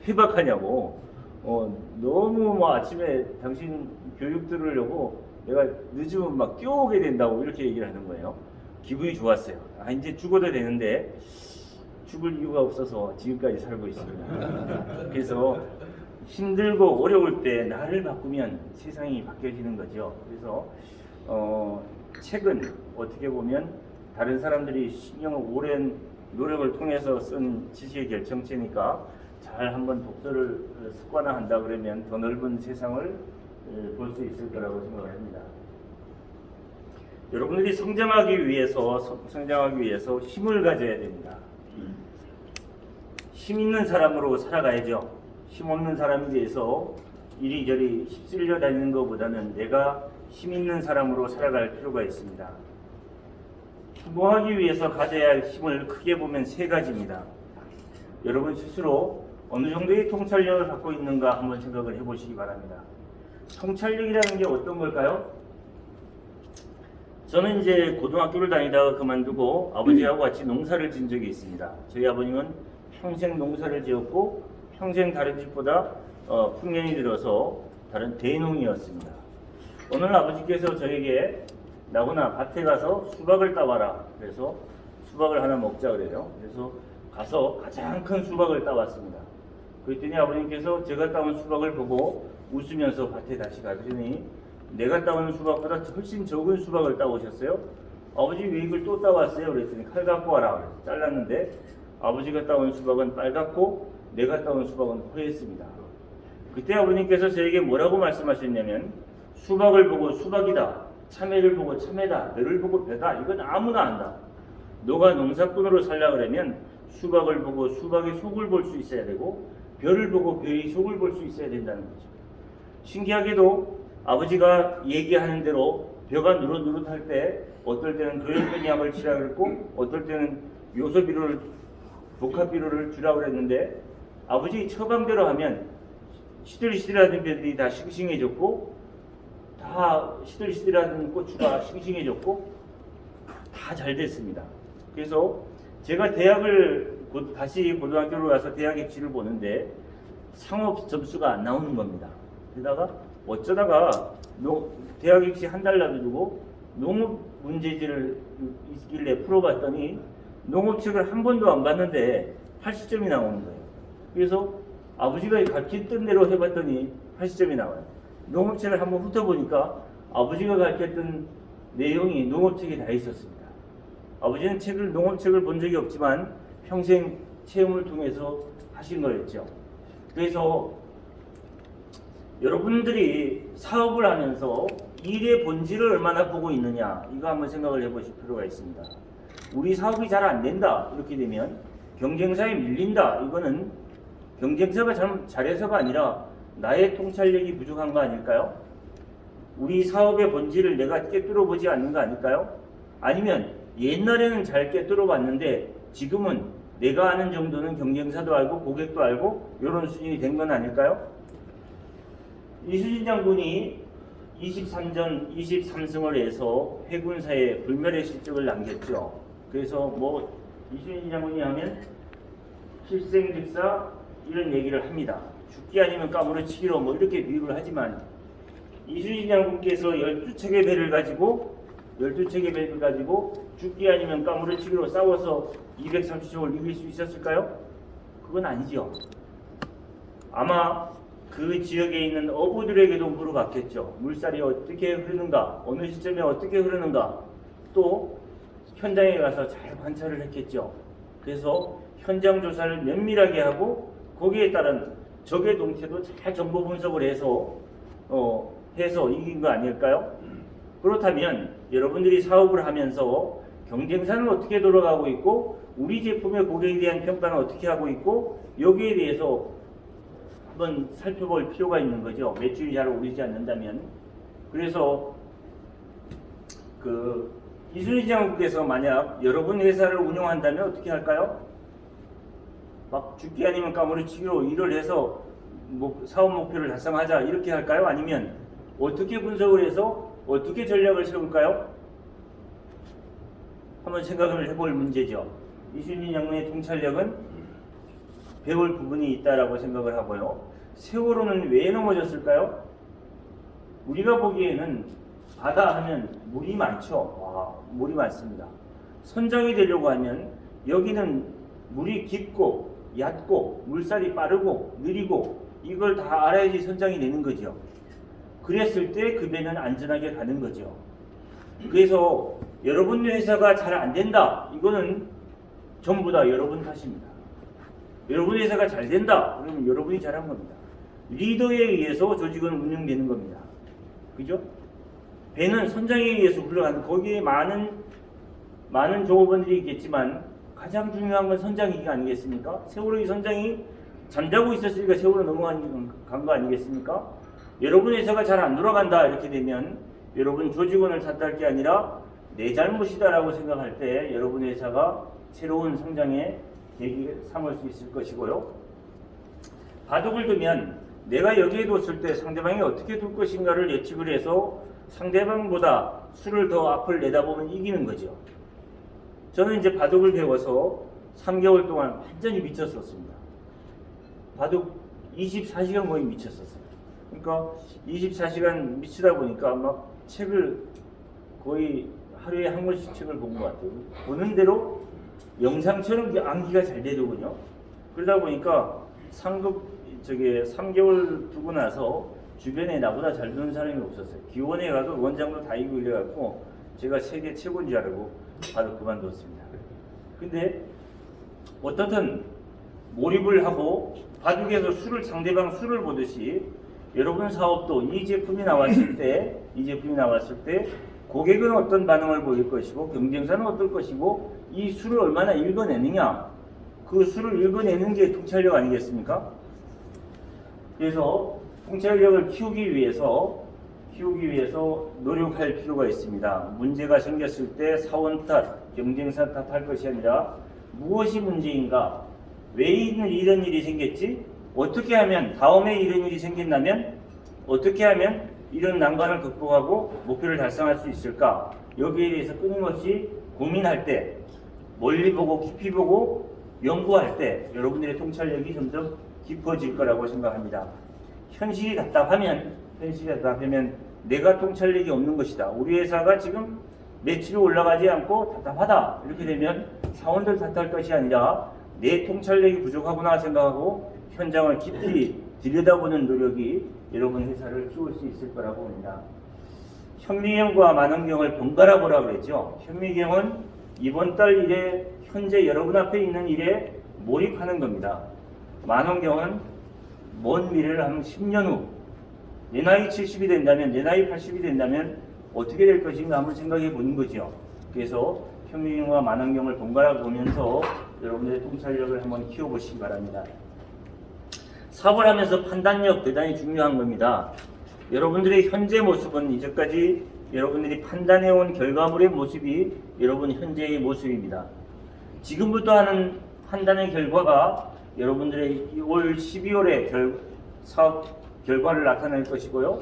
해박하냐고 너무 뭐 아침에 당신 교육 들으려고 내가 늦으면 막 뛰어오게 된다고 이렇게 얘기를 하는 거예요. 기분이 좋았어요. 이제 죽어도 되는데 죽을 이유가 없어서 지금까지 살고 있습니다. 그래서 힘들고 어려울 때 나를 바꾸면 세상이 바뀌어지는 거죠. 그래서 책은 어떻게 보면 다른 사람들이 오랜 노력을 통해서 쓴 지식의 결정체니까 잘 한번 독서를 습관화한다 그러면 더 넓은 세상을 볼 수 있을 거라고 생각을 합니다. 여러분들이 성장하기 위해서 힘을 가져야 됩니다. 힘 있는 사람으로 살아가야죠. 힘 없는 사람에 대해서 이리저리 휩쓸려 다니는 것보다는 내가 힘 있는 사람으로 살아갈 필요가 있습니다. 성공하기 위해서 가져야 할 힘을 크게 보면 세 가지입니다. 여러분 스스로 어느 정도의 통찰력을 갖고 있는가 한번 생각을 해보시기 바랍니다. 통찰력이라는 게 어떤 걸까요? 저는 이제 고등학교를 다니다가 그만두고 아버지하고 같이 농사를 지은 적이 있습니다. 저희 아버님은 평생 농사를 지었고 평생 다른 집보다 풍년이 들어서 다른 대농이었습니다. 오늘 아버지께서 저에게 나구나 밭에 가서 수박을 따와라. 그래서 수박을 하나 먹자 그래요. 그래서 가서 가장 큰 수박을 따왔습니다. 그랬더니 아버님께서 제가 따온 수박을 보고 웃으면서 밭에 다시 가더니 내가 따온 수박보다 훨씬 적은 수박을 따오셨어요. 아버지 왜 이걸 또 따왔어요? 그랬더니 칼 갖고 와라. 그래서 잘랐는데 아버지가 따온 수박은 빨갛고 내가 따온 수박은 허했습니다. 그때 아버님께서 저에게 뭐라고 말씀하셨냐면 수박을 보고 수박이다. 참외를 보고 참외다. 벼를 보고 벼다. 이건 아무나 안다. 너가 농사꾼으로 살려 그러면 수박을 보고 수박의 속을 볼 수 있어야 되고 벼를 보고 벼의 속을 볼 수 있어야 된다는 거죠. 신기하게도 아버지가 얘기하는 대로 벼가 누릇누릇할 때 어떨 때는 교연변이약을 치라 그랬고 어떨 때는 요소비료를 복합비료를 주라고 그랬는데 아버지 처방대로 하면 시들시들하던 벼들이 다 싱싱해졌고 다 시들시들하던 고추가 싱싱해졌고 다 잘 됐습니다. 그래서 제가 대학을 다시 고등학교로 가서 대학 입시를 보는데 상업 점수가 안 나오는 겁니다. 그러다가 어쩌다가 대학 입시 한 달 놔두고 농업 문제지를 있길래 풀어봤더니 농업책을 한 번도 안 봤는데 80점이 나오는 거예요. 그래서 아버지가 가르쳤던 대로 해봤더니 80점이 나와요. 농업책을 한번 훑어보니까 아버지가 가르쳤던 내용이 농업책에 다 있었습니다. 아버지는 농업책을 본 적이 없지만 평생 체험을 통해서 하신 거였죠. 그래서 여러분들이 사업을 하면서 일의 본질을 얼마나 보고 있느냐, 이거 한번 생각을 해보실 필요가 있습니다. 우리 사업이 잘 안 된다 이렇게 되면 경쟁사에 밀린다, 이거는 경쟁사가 잘해서가 아니라 나의 통찰력이 부족한 거 아닐까요? 우리 사업의 본질을 내가 꿰뚫어 보지 않는 거 아닐까요? 아니면 옛날에는 잘 꿰뚫어 봤는데 지금은 내가 아는 정도는 경쟁사도 알고 고객도 알고 이런 수준이 된 건 아닐까요? 이수진 장군이 23승을 해서 해군사에 불멸의 실적을 남겼죠. 그래서 뭐 이수진 장군이 하면 필생즉사 이런 얘기를 합니다. 죽기 아니면 까무러치기로 뭐 이렇게 비유를 하지만 이수진 장군께서 12척의 배를 가지고 죽기 아니면 까무러치기로 싸워서 230척을 이길 수 있었을까요? 그건 아니죠. 아마 그 지역에 있는 어부들에게도 물어봤겠죠. 물살이 어떻게 흐르는가, 어느 시점에 어떻게 흐르는가, 또 현장에 가서 잘 관찰을 했겠죠. 그래서 현장 조사를 면밀하게 하고 거기에 따른 적의 동태도 잘 정보 분석을 해서 이긴 거 아닐까요? 그렇다면 여러분들이 사업을 하면서 경쟁사는 어떻게 돌아가고 있고 우리 제품의 고객에 대한 평가는 어떻게 하고 있고 여기에 대해서 한번 살펴볼 필요가 있는 거죠. 매출이 잘 오르지 않는다면. 그래서 이순희 장군께서 만약 여러분 회사를 운영한다면 어떻게 할까요? 막 죽기 아니면 까무러치기로 일을 해서 사업 목표를 달성하자 이렇게 할까요? 아니면 어떻게 분석을 해서 어떻게 전략을 세울까요? 한번 생각을 해볼 문제죠. 이순희 장군의 통찰력은 배울 부분이 있다라고 생각을 하고요. 세월호는 왜 넘어졌을까요? 우리가 보기에는 바다 하면 물이 많죠. 물이 많습니다. 선장이 되려고 하면 여기는 물이 깊고 얕고 물살이 빠르고 느리고 이걸 다 알아야지 선장이 되는 거죠. 그랬을 때 그 배는 안전하게 가는 거죠. 그래서 여러분 회사가 잘 안 된다, 이거는 전부 다 여러분 탓입니다. 여러분 회사가 잘 된다, 그러면 여러분이 잘한 겁니다. 리더에 의해서 조직은 운영되는 겁니다. 그죠? 배는 선장에 의해서 흘러가는, 거기에 많은 종업원들이 있겠지만 가장 중요한 건 선장이가 아니겠습니까? 세월호의 선장이 잠자고 있었으니까 세월호 넘어간 거 아니겠습니까? 여러분 회사가 잘 안 돌아간다 이렇게 되면 여러분 조직원을 탓할 게 아니라 내 잘못이다라고 생각할 때 여러분 회사가 새로운 성장의 계기를 삼을 수 있을 것이고요. 바둑을 두면 내가 여기에 뒀을 때 상대방이 어떻게 둘 것인가를 예측을 해서 상대방보다 수를 더 앞을 내다보면 이기는 거죠. 저는 이제 바둑을 배워서 3개월 동안 완전히 미쳤었습니다. 바둑 24시간 거의 미쳤었어요. 그러니까 24시간 미치다 보니까 막 책을 거의 하루에 한 권씩 책을 본 것 같아요. 보는 대로 영상처럼 암기가 잘 되더군요. 그러다 보니까 3개월 두고 나서 주변에 나보다 잘 두는 사람이 없었어요. 기원에 가도 원장도 다 이기고 이래갖고 제가 세계 최고인 줄 알고 바로 그만뒀습니다. 근데 어떻든 몰입을 하고 바둑에서 상대방 수를 보듯이 여러분 사업도 이 제품이 나왔을 때 고객은 어떤 반응을 보일 것이고 경쟁사는 어떨 것이고 이 수를 얼마나 읽어내느냐, 그 수를 읽어내는 게 통찰력 아니겠습니까? 그래서 통찰력을 키우기 위해서 노력할 필요가 있습니다. 문제가 생겼을 때 사원 탓, 경쟁사 탓할 것이 아니라 무엇이 문제인가? 왜 이런 일이 생겼지? 어떻게 하면 다음에 이런 일이 생긴다면 어떻게 하면 이런 난관을 극복하고 목표를 달성할 수 있을까? 여기에 대해서 끊임없이 고민할 때, 멀리 보고 깊이 보고 연구할 때 여러분들의 통찰력이 점점 깊어질 거라고 생각합니다. 현실이 답답하면 내가 통찰력이 없는 것이다. 우리 회사가 지금 매출이 올라가지 않고 답답하다. 이렇게 되면 사원들 탓할 것이 아니라 내 통찰력이 부족하구나 생각하고 현장을 깊이 들여다보는 노력이 여러분 회사를 키울 수 있을 거라고 봅니다. 현미경과 만원경을 번갈아 보라 그랬죠. 현미경은 이번 달 일에 현재 여러분 앞에 있는 일에 몰입하는 겁니다. 만원경은 먼 미래를 한 10년 후, 내 나이 70이 된다면, 내 나이 80이 된다면 어떻게 될 것인가 한번 생각해 보는 거죠. 그래서 현미경과 만원경을 번갈아 보면서 여러분들의 통찰력을 한번 키워보시기 바랍니다. 사업을 하면서 판단력 대단히 중요한 겁니다. 여러분들의 현재 모습은 이제까지 여러분들이 판단해온 결과물의 모습이 여러분 현재의 모습입니다. 지금부터 하는 판단의 결과가 여러분들의 올 12월에 사업 결과를 나타낼 것이고요.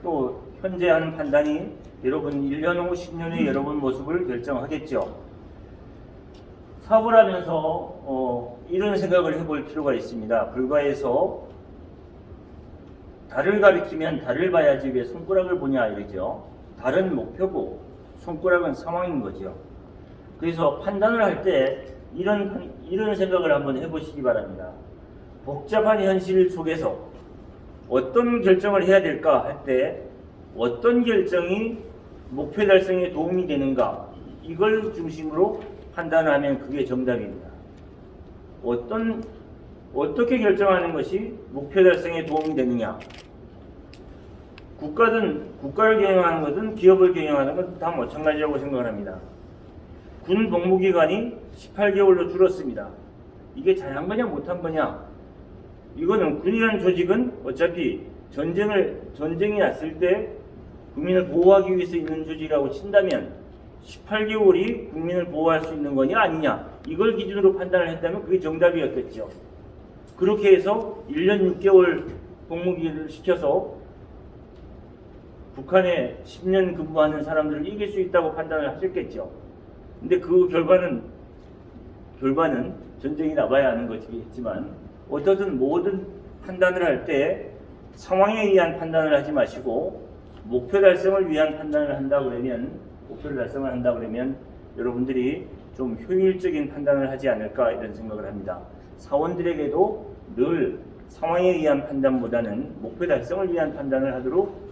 또 현재 하는 판단이 여러분 1년 후 10년 후의 여러분 모습을 결정하겠죠. 사업을 하면서 이런 생각을 해볼 필요가 있습니다. 불과해서 달을 가리키면 달을 봐야지 왜 손가락을 보냐 이러죠. 달은 목표고 손가락은 상황인 거죠. 그래서 판단을 할 때 이런 생각을 한번 해보시기 바랍니다. 복잡한 현실 속에서 어떤 결정을 해야 될까 할 때 어떤 결정이 목표 달성에 도움이 되는가 이걸 중심으로 판단을 하면 그게 정답입니다. 어떻게 결정하는 것이 목표 달성에 도움이 되느냐. 국가를 경영하는 것은 기업을 경영하는 건 다 마찬가지라고 생각을 합니다. 군 복무기간이 18개월로 줄었습니다. 이게 잘한 거냐 못한 거냐. 이거는 군이라는 조직은 어차피 전쟁이 났을 때 국민을 보호하기 위해서 있는 조직이라고 친다면 18개월이 국민을 보호할 수 있는 거냐 아니냐 이걸 기준으로 판단을 했다면 그게 정답이었겠죠. 그렇게 해서 1년 6개월 복무기를 시켜서 북한에 10년 근무하는 사람들을 이길 수 있다고 판단을 하셨겠죠. 근데 그 결과는 전쟁이 나봐야 하는 것이겠지만 어떻든 모든 판단을 할 때 상황에 의한 판단을 하지 마시고 목표 달성을 위한 판단을 목표를 달성을 한다 그러면 여러분들이 좀 효율적인 판단을 하지 않을까 이런 생각을 합니다. 사원들에게도 늘 상황에 의한 판단보다는 목표 달성을 위한 판단을 하도록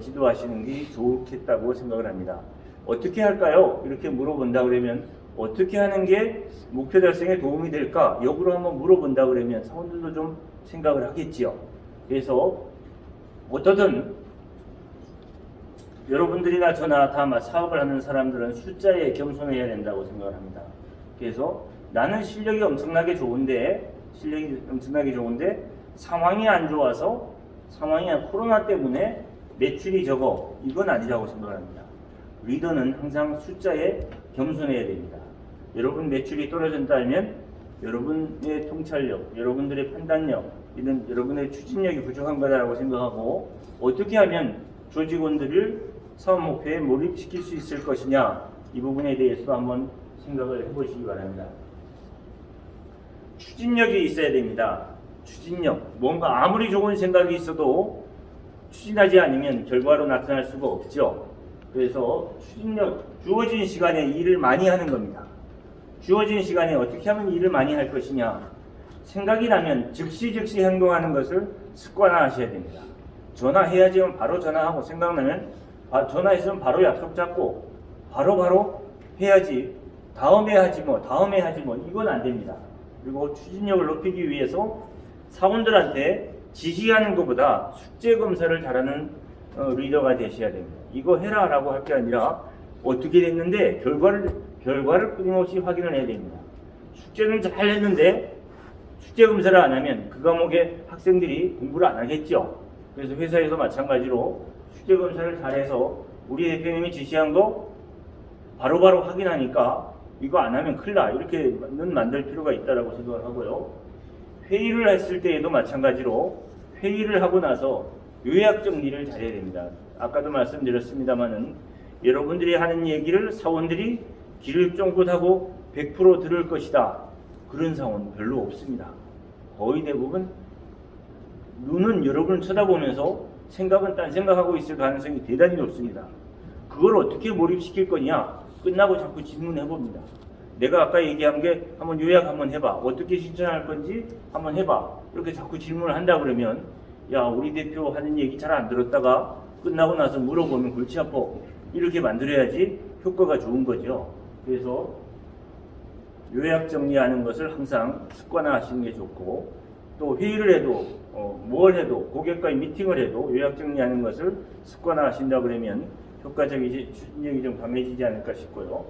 지도하시는 게 좋겠다고 생각을 합니다. 어떻게 할까요? 이렇게 물어본다 그러면 어떻게 하는 게 목표 달성에 도움이 될까? 역으로 한번 물어본다 그러면 사원들도 좀 생각을 하겠지요. 그래서 어떻든 여러분들이나 저나 다 사업을 하는 사람들은 숫자에 겸손해야 된다고 생각을 합니다. 그래서 나는 실력이 엄청나게 좋은데 상황이 안 좋아서 코로나 때문에 매출이 적어 이건 아니라고 생각합니다. 리더는 항상 숫자에 겸손해야 됩니다. 여러분 매출이 떨어진다면 여러분의 통찰력, 여러분들의 판단력, 이런 여러분의 추진력이 부족한 거다라고 생각하고 어떻게 하면 조직원들을 사업 목표에 몰입시킬 수 있을 것이냐 이 부분에 대해서 한번 생각을 해보시기 바랍니다. 추진력이 있어야 됩니다. 추진력, 뭔가 아무리 좋은 생각이 있어도 추진하지 않으면 결과로 나타날 수가 없죠. 그래서 추진력, 주어진 시간에 일을 많이 하는 겁니다. 주어진 시간에 어떻게 하면 일을 많이 할 것이냐. 생각이 나면 즉시 행동하는 것을 습관화하셔야 됩니다. 전화해야지 하면 바로 전화하고 생각나면 전화했으면 바로 약속 잡고 바로 해야지. 다음에 하지 뭐 이건 안 됩니다. 그리고 추진력을 높이기 위해서 사원들한테 지시하는 것보다 숙제 검사를 잘하는 리더가 되셔야 됩니다. 이거 해라 라고 할 게 아니라 어떻게 됐는데 결과를 끊임없이 확인을 해야 됩니다. 숙제는 잘 했는데 숙제 검사를 안 하면 그 과목의 학생들이 공부를 안 하겠죠. 그래서 회사에서 마찬가지로 숙제 검사를 잘해서 우리 대표님이 지시한 거 바로바로 확인하니까 이거 안 하면 큰일 나 이렇게는 만들 필요가 있다고 생각을 하고요. 회의를 했을 때에도 마찬가지로 회의를 하고 나서 요약 정리를 잘해야 됩니다. 아까도 말씀드렸습니다만은 여러분들이 하는 얘기를 사원들이 귀를 쫑긋하고 100% 들을 것이다. 그런 사원은 별로 없습니다. 거의 대부분 눈은 여러분을 쳐다보면서 생각은 딴 생각하고 있을 가능성이 대단히 높습니다. 그걸 어떻게 몰입시킬 거냐? 끝나고 자꾸 질문해 봅니다. 내가 아까 얘기한 게 한번 요약 한번 해봐. 어떻게 실천할 건지 한번 해봐. 이렇게 자꾸 질문을 한다 그러면 야 우리 대표 하는 얘기 잘 안 들었다가 끝나고 나서 물어보면 골치 아파. 이렇게 만들어야지 효과가 좋은 거죠. 그래서 요약 정리하는 것을 항상 습관화하시는 게 좋고, 또 회의를 해도 뭘 해도 고객과의 미팅을 해도 요약 정리하는 것을 습관화하신다 그러면 효과적이지 추진력이 좀 강해지지 않을까 싶고요.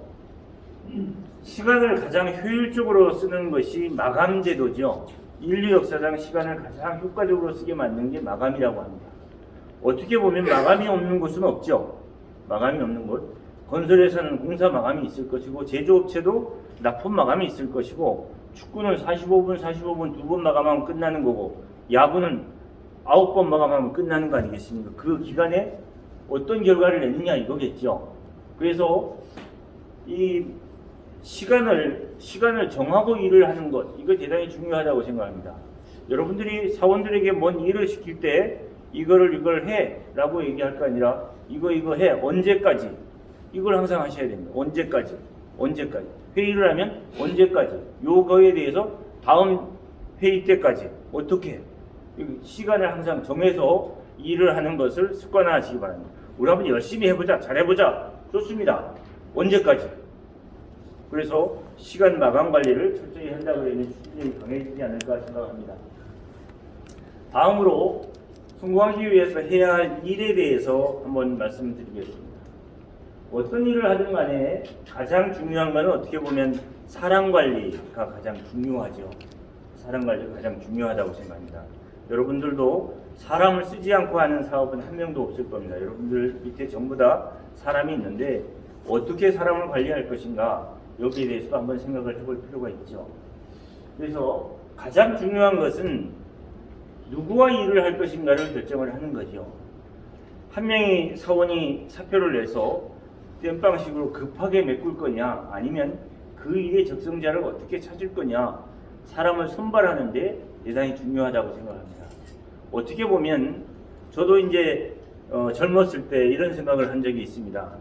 시간을 가장 효율적으로 쓰는 것이 마감 제도죠. 인류 역사상 시간을 가장 효과적으로 쓰게 만든 게 마감이라고 합니다. 어떻게 보면 마감이 없는 곳은 없죠. 마감이 없는 곳. 건설에서는 공사 마감이 있을 것이고, 제조업체도 납품 마감이 있을 것이고, 축구는 45분 두 번 마감하면 끝나는 거고, 야구는 9번 마감하면 끝나는 거 아니겠습니까? 그 기간에 어떤 결과를 냈느냐 이거겠죠. 그래서 이 시간을 정하고 일을 하는 것, 이거 대단히 중요하다고 생각합니다. 여러분들이 사원들에게 뭔 일을 시킬 때 이걸 해 라고 얘기할 거 아니라 이거 해, 언제까지, 이걸 항상 하셔야 됩니다. 언제까지 회의를 하면 언제까지, 요거에 대해서 다음 회의 때까지 어떻게, 시간을 항상 정해서 일을 하는 것을 습관화하시기 바랍니다. 우리 한번 열심히 해보자, 잘해보자, 좋습니다. 언제까지? 그래서 시간 마감 관리를 철저히 한다 그러면 추진력이 강해지지 않을까 생각합니다. 다음으로 성공하기 위해서 해야 할 일에 대해서 한번 말씀드리겠습니다. 어떤 일을 하든 간에 가장 중요한 것은 어떻게 보면 사람 관리가 가장 중요하죠. 사람 관리가 가장 중요하다고 생각합니다. 여러분들도 사람을 쓰지 않고 하는 사업은 한 명도 없을 겁니다. 여러분들 밑에 전부 다 사람이 있는데 어떻게 사람을 관리할 것인가, 여기에 대해서도 한번 생각을 해볼 필요가 있죠. 그래서 가장 중요한 것은 누구와 일을 할 것인가를 결정을 하는 거죠. 한 명의 사원이 사표를 내서 땜빵식으로 급하게 메꿀 거냐, 아니면 그 일의 적성자를 어떻게 찾을 거냐, 사람을 선발하는데 대단히 중요하다고 생각합니다. 어떻게 보면 저도 이제 젊었을 때 이런 생각을 한 적이 있습니다.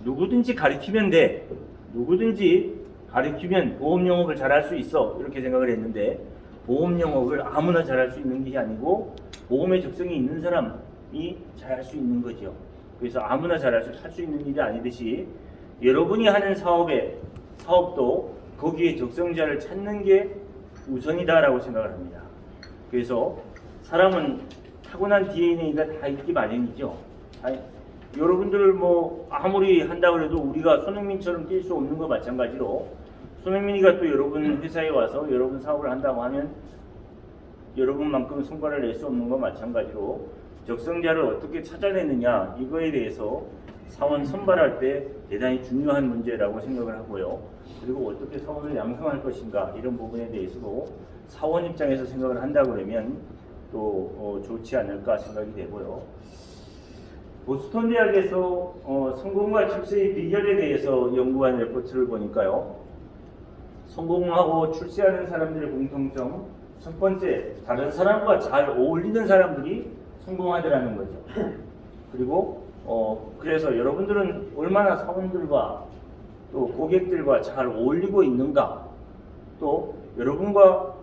누구든지 가르치면 돼, 누구든지 가르치면 보험 영업을 잘할 수 있어, 이렇게 생각을 했는데, 보험 영업을 아무나 잘할 수 있는 게 아니고 보험의 적성이 있는 사람이 잘할 수 있는 거죠. 그래서 아무나 할 수 있는 일이 아니듯이 여러분이 하는 사업도 거기에 적성자를 찾는 게 우선이다라고 생각을 합니다. 그래서 사람은 타고난 DNA가 다 있기 마련이죠. 여러분들 아무리 한다고 해도 우리가 손흥민처럼 뛸 수 없는 거 마찬가지로, 손흥민이가 또 여러분 회사에 와서 여러분 사업을 한다고 하면 여러분만큼 성과를 낼 수 없는 거 마찬가지로, 적성자를 어떻게 찾아내느냐, 이거에 대해서 사원 선발할 때 대단히 중요한 문제라고 생각을 하고요. 그리고 어떻게 사원을 양성할 것인가, 이런 부분에 대해서도 사원 입장에서 생각을 한다 그러면 또 좋지 않을까 생각이 되고요. 보스턴 대학에서 성공과 출세의 비결에 대해서 연구한 레포트를 보니까요, 성공하고 출세하는 사람들의 공통점, 첫 번째, 다른 사람과 잘 어울리는 사람들이 성공하더라는 거죠. 그리고 그래서 여러분들은 얼마나 사원들과 또 고객들과 잘 어울리고 있는가, 또 여러분과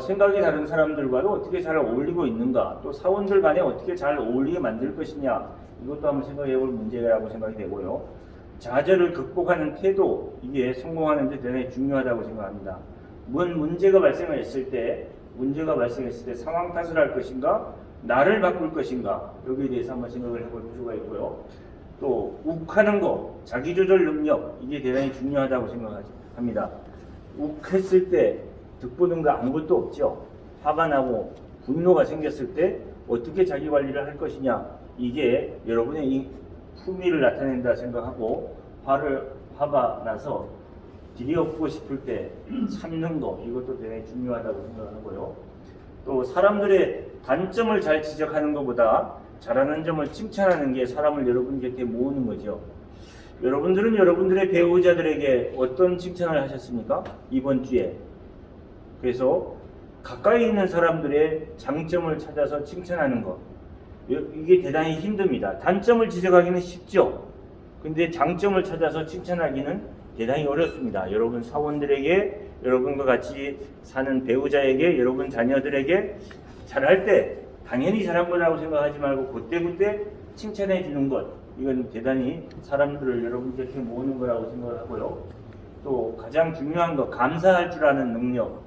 생각이 다른 사람들과도 어떻게 잘 어울리고 있는가, 또 사원들 간에 어떻게 잘 어울리게 만들 것이냐, 이것도 한번 생각해 볼 문제라고 생각이 되고요. 좌절을 극복하는 태도, 이게 성공하는 데 대단히 중요하다고 생각합니다. 문제가 발생했을 때 상황 탓을 할 것인가, 나를 바꿀 것인가, 여기에 대해서 한번 생각을 해볼 필요가 있고요. 또 욱하는 거, 자기조절 능력, 이게 대단히 중요하다고 생각합니다. 욱했을 때 득보는 거 아무것도 없죠. 화가 나고 분노가 생겼을 때 어떻게 자기 관리를 할 것이냐, 이게 여러분의 이 품위를 나타낸다 생각하고, 화가 나서 들이엎고 싶을 때 참는 거, 이것도 대단히 중요하다고 생각하고요. 또 사람들의 단점을 잘 지적하는 것보다 잘하는 점을 칭찬하는 게 사람을 여러분 곁에 모으는 거죠. 여러분들은 여러분들의 배우자들에게 어떤 칭찬을 하셨습니까? 이번 주에. 그래서 가까이 있는 사람들의 장점을 찾아서 칭찬하는 것, 이게 대단히 힘듭니다. 단점을 지적하기는 쉽죠. 근데 장점을 찾아서 칭찬하기는 대단히 어렵습니다. 여러분 사원들에게, 여러분과 같이 사는 배우자에게, 여러분 자녀들에게 잘할 때 당연히 잘한 거라고 생각하지 말고 그때그때 칭찬해 주는 것, 이건 대단히 사람들을 여러분 곁에 모으는 거라고 생각을 하고요. 또 가장 중요한 거 감사할 줄 아는 능력.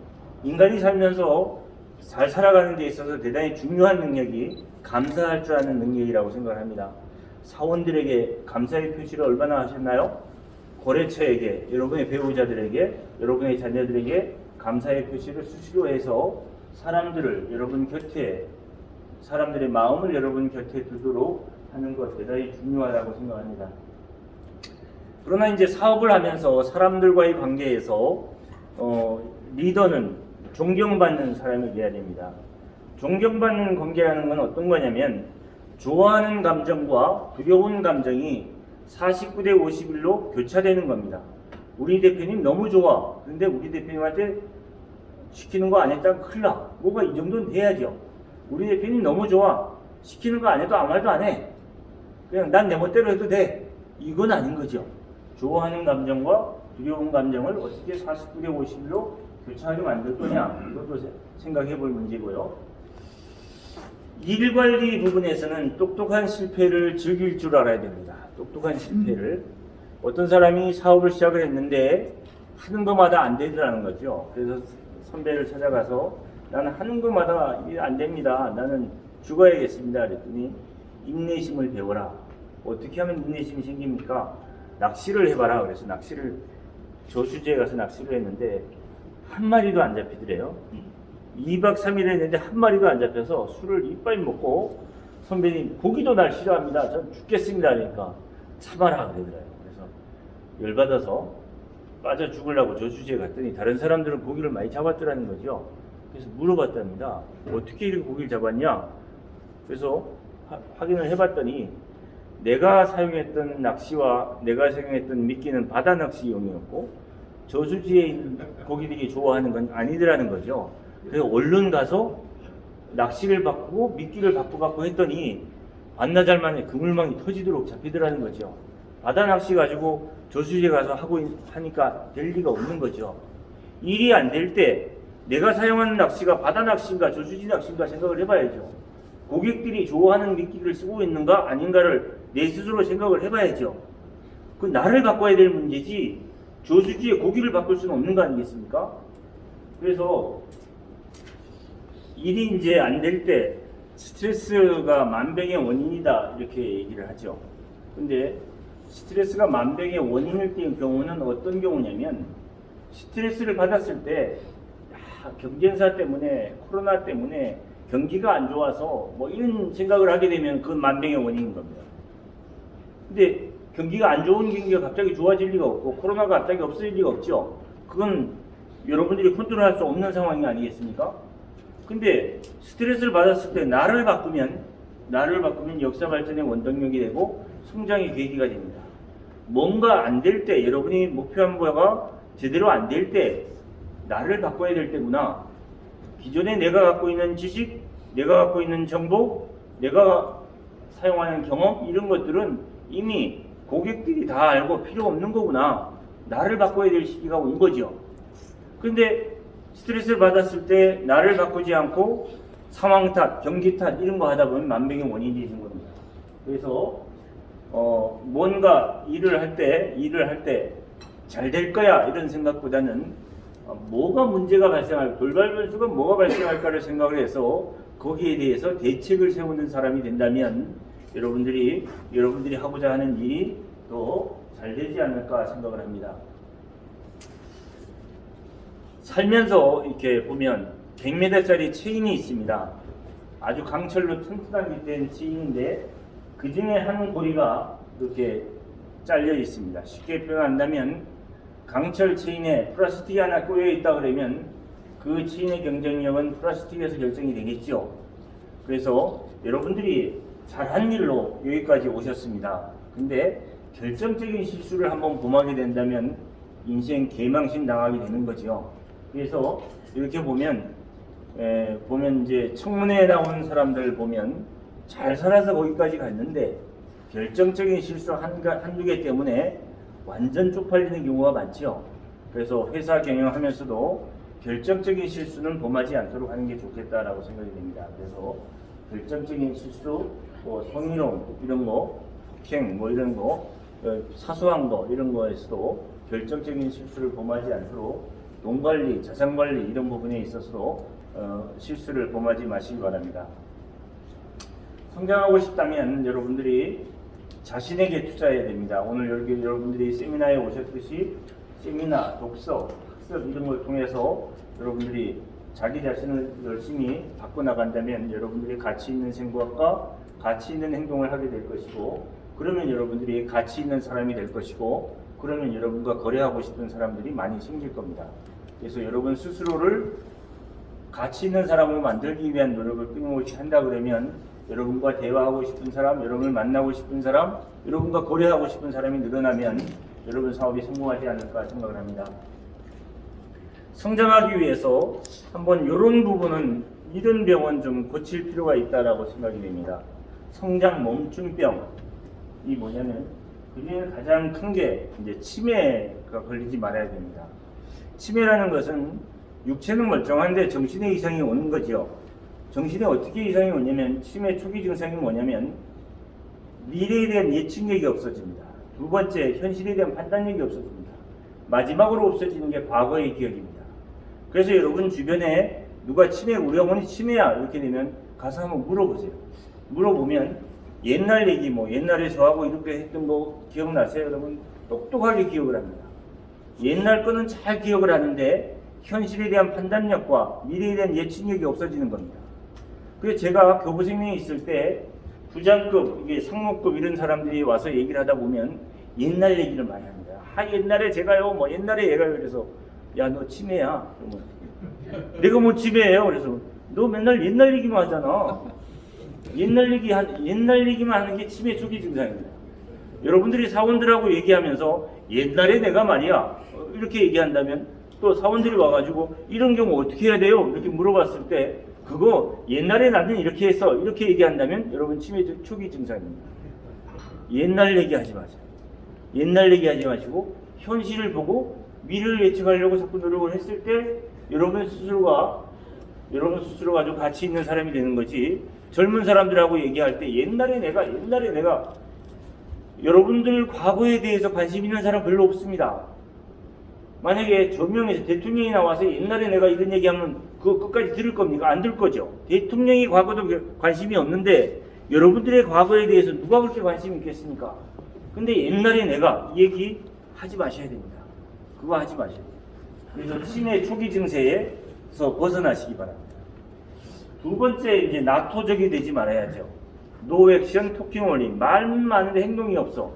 인간이 살면서 잘 살아가는 데 있어서 대단히 중요한 능력이 감사할 줄 아는 능력이라고 생각을 합니다. 사원들에게 감사의 표시를 얼마나 하셨나요? 거래처에게, 여러분의 배우자들에게, 여러분의 자녀들에게 감사의 표시를 수시로 해서 사람들을 여러분 곁에, 사람들의 마음을 여러분 곁에 두도록 하는 것 대단히 중요하다고 생각합니다. 그러나 이제 사업을 하면서 사람들과의 관계에서 리더는 존경받는 사람이 되어야 됩니다. 존경받는 관계라는 건 어떤 거냐면 좋아하는 감정과 두려운 감정이 49대 51로 교차되는 겁니다. 우리 대표님 너무 좋아. 그런데 우리 대표님한테 시키는 거 안 했다면 큰일 나. 뭐가 이 정도는 돼야죠. 우리 대표님 너무 좋아. 시키는 거 안 해도 아무 말도 안 해. 그냥 난 내 멋대로 해도 돼. 이건 아닌 거죠. 좋아하는 감정과 두려운 감정을 어떻게 49대 51로 교차하게 만들 거냐. 이것도 생각해 볼 문제고요. 일 관리 부분에서는 똑똑한 실패를 즐길 줄 알아야 됩니다. 똑똑한 실패를. 어떤 사람이 사업을 시작을 했는데 하는 것마다 안 되더라는 거죠. 그래서 선배를 찾아가서 나는 하는 것마다 안 됩니다. 나는 죽어야겠습니다. 그랬더니 인내심을 배워라. 어떻게 하면 인내심이 생깁니까? 낚시를 해봐라. 그래서 저수지에 가서 낚시를 했는데 한 마리도 안 잡히더래요. 2박 3일 했는데 한 마리도 안 잡혀서 술을 이빨 먹고 선배님 고기도 날 싫어합니다. 전 죽겠습니다. 그러니까 참아라 그러더라고요. 그래서 열받아서 빠져 죽으려고 저수지에 갔더니 다른 사람들은 고기를 많이 잡았더라는 거죠. 그래서 물어봤답니다. 어떻게 이렇게 고기를 잡았냐? 그래서 확인을 해봤더니 내가 사용했던 낚시와 내가 사용했던 미끼는 바다 낚시용이었고 저수지에 있는 고기들이 좋아하는 건 아니더라는 거죠. 그래서 얼른 가서 낚시를 바꾸고 미끼를 바꾸고 했더니 반나절 만에 그물망이 터지도록 잡히더라는 거죠. 바다 낚시 가지고 저수지에 가서 하니까 될 리가 없는 거죠. 일이 안 될 때 내가 사용하는 낚시가 바다 낚시인가 저수지 낚시인가 생각을 해봐야죠. 고객들이 좋아하는 미끼를 쓰고 있는가 아닌가를 내 스스로 생각을 해봐야죠. 그 나를 바꿔야 될 문제지 저수지에 고기를 바꿀 수는 없는 거 아니겠습니까? 그래서 일이 이제 안 될 때 스트레스가 만병의 원인이다 이렇게 얘기를 하죠. 근데 스트레스가 만병의 원인일 경우는 어떤 경우냐면 스트레스를 받았을 때 경쟁사 때문에 코로나 때문에 경기가 안 좋아서 뭐 이런 생각을 하게 되면 그건 만병의 원인인 겁니다. 근데 경기가 안 좋은 경기가 갑자기 좋아질 리가 없고 코로나가 갑자기 없어질 리가 없죠. 그건 여러분들이 컨트롤할 수 없는 상황이 아니겠습니까? 근데 스트레스를 받았을 때 나를 바꾸면 역사 발전의 원동력이 되고 성장의 계기가 됩니다. 뭔가 안 될 때 여러분이 목표한 바가 제대로 안 될 때 나를 바꿔야 될 때구나. 기존에 내가 갖고 있는 지식, 내가 갖고 있는 정보, 내가 사용하는 경험 이런 것들은 이미 고객들이 다 알고 필요 없는 거구나. 나를 바꿔야 될 시기가 온 거죠. 근데 스트레스를 받았을 때 나를 바꾸지 않고 상황 탓, 경기 탓 이런 거 하다 보면 만병의 원인이 되는 겁니다. 그래서 뭔가 일을 할 때 잘 될 거야 이런 생각보다는 뭐가 문제가 발생할 돌발 변수가 뭐가 발생할까를 생각을 해서 거기에 대해서 대책을 세우는 사람이 된다면 여러분들이 하고자 하는 일이 또 잘 되지 않을까 생각을 합니다. 살면서 이렇게 보면 100m짜리 체인이 있습니다. 아주 강철로 튼튼하게 된 체인인데 그 중에 한 고리가 이렇게 잘려 있습니다. 쉽게 표현한다면 강철 체인에 플라스틱이 하나 꼬여 있다 그러면 그 체인의 경쟁력은 플라스틱에서 결정이 되겠죠. 그래서 여러분들이 잘한 일로 여기까지 오셨습니다. 근데 결정적인 실수를 한번 범하게 된다면 인생 개망신 당하게 되는 거죠. 그래서 이렇게 보면 이제 청문회에 나온 사람들 보면 잘 살아서 거기까지 갔는데 결정적인 실수 한두 개 때문에 완전 쪽팔리는 경우가 많죠. 그래서 회사 경영하면서도 결정적인 실수는 범하지 않도록 하는 게 좋겠다라고 생각이 됩니다. 그래서 결정적인 실수, 성희롱 이런 거 폭행 뭐 이런 거 사소한 거 이런 거에서도 결정적인 실수를 범하지 않도록 돈 관리, 자산 관리 이런 부분에 있어서도 실수를 범하지 마시기 바랍니다. 성장하고 싶다면 여러분들이 자신에게 투자해야 됩니다. 오늘 여러분들이 세미나에 오셨듯이 세미나, 독서, 학습 이런 걸 통해서 여러분들이 자기 자신을 열심히 바꿔나간다면 여러분들이 가치 있는 생각과 가치 있는 행동을 하게 될 것이고, 그러면 여러분들이 가치 있는 사람이 될 것이고, 그러면 여러분과 거래하고 싶은 사람들이 많이 생길 겁니다. 그래서 여러분 스스로를 가치 있는 사람으로 만들기 위한 노력을 끊임없이 한다 그러면 여러분과 대화하고 싶은 사람, 여러분을 만나고 싶은 사람, 여러분과 거래하고 싶은 사람이 늘어나면 여러분 사업이 성공하지 않을까 생각을 합니다. 성장하기 위해서 한번 이런 부분은 이런 병은 좀 고칠 필요가 있다라고 생각이 됩니다. 성장 멈춤병이 뭐냐면 그게 가장 큰 게 이제 치매가 걸리지 말아야 됩니다. 치매라는 것은 육체는 멀쩡한데 정신에 이상이 오는 거죠. 정신에 어떻게 이상이 오냐면 치매 초기 증상이 뭐냐면 미래에 대한 예측력이 없어집니다. 두 번째, 현실에 대한 판단력이 없어집니다. 마지막으로 없어지는 게 과거의 기억입니다. 그래서 여러분 주변에 누가 치매, 우리 어머니 치매야 이렇게 되면 가서 한번 물어보세요. 물어보면 옛날 얘기 뭐 옛날에 저하고 이렇게 했던 거 기억나세요? 여러분 똑똑하게 기억을 합니다. 옛날 거는 잘 기억을 하는데 현실에 대한 판단력과 미래에 대한 예측력이 없어지는 겁니다. 그래서 제가 교부생명에 있을 때 부장급, 이게 상무급 이런 사람들이 와서 얘기를 하다 보면 옛날 얘기를 많이 합니다. 옛날에 제가요, 뭐 옛날에 얘가 그래서 야, 너 치매야. 그러면 내가 뭐 치매예요? 그래서 너 맨날 옛날 얘기만 하잖아. 옛날 얘기만 하는 게 치매 초기 증상입니다. 여러분들이 사원들하고 얘기하면서 옛날에 내가 말이야 이렇게 얘기한다면 또 사원들이 와가지고 이런 경우 어떻게 해야 돼요? 이렇게 물어봤을 때 그거 옛날에 나는 이렇게 했어 이렇게 얘기한다면 여러분 치매 초기 증상입니다. 옛날 얘기하지 마세요. 옛날 얘기하지 마시고 현실을 보고 미래를 예측하려고 자꾸 노력을 했을 때 여러분 스스로가 아주 가치 있는 사람이 되는 거지. 젊은 사람들하고 얘기할 때 옛날에 내가 여러분들 과거에 대해서 관심 있는 사람 별로 없습니다. 만약에 조명에서 대통령이 나와서 옛날에 내가 이런 얘기하면 그거 끝까지 들을 겁니까? 안 들을 거죠. 대통령이 과거도 관심이 없는데 여러분들의 과거에 대해서 누가 그렇게 관심이 있겠습니까? 근데 옛날에 내가 이 얘기 하지 마셔야 됩니다. 그거 하지 마셔야 돼요. 그래서 치매 초기 증세에서 벗어나시기 바랍니다. 두 번째, 이제 나토적이 되지 말아야죠. 노 액션 토킹 올리, 말은 많은데 행동이 없어.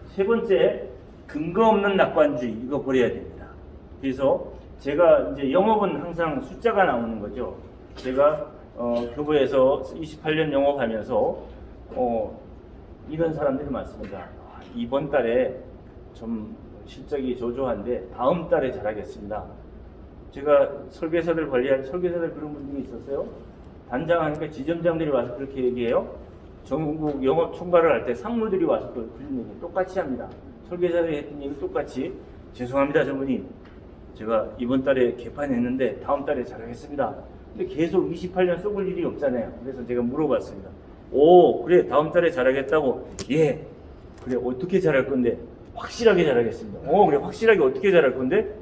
세 번째, 근거 없는 낙관주의, 이거 버려야 됩니다. 그래서 제가 이제 영업은 항상 숫자가 나오는 거죠. 제가 교부에서 28년 영업하면서 이런 사람들이 많습니다. 이번 달에 좀 실적이 저조한데 다음 달에 잘하겠습니다. 제가 설계사들 관리할 설계사들 그런 분들이 있었어요. 단장하니까 지점장들이 와서 그렇게 얘기해요. 전국 영업 총괄을 할 때 상무들이 와서 또 그런 얘기 똑같이 합니다. 설계사들이 했던 얘기 똑같이 죄송합니다 저분이 제가 이번 달에 개판했는데 다음 달에 잘하겠습니다. 근데 계속 28년 썩을 일이 없잖아요. 그래서 제가 물어봤습니다. 오 그래 다음 달에 잘하겠다고. 예 그래 어떻게 잘할 건데? 확실하게 잘하겠습니다. 그래 확실하게 어떻게 잘할 건데?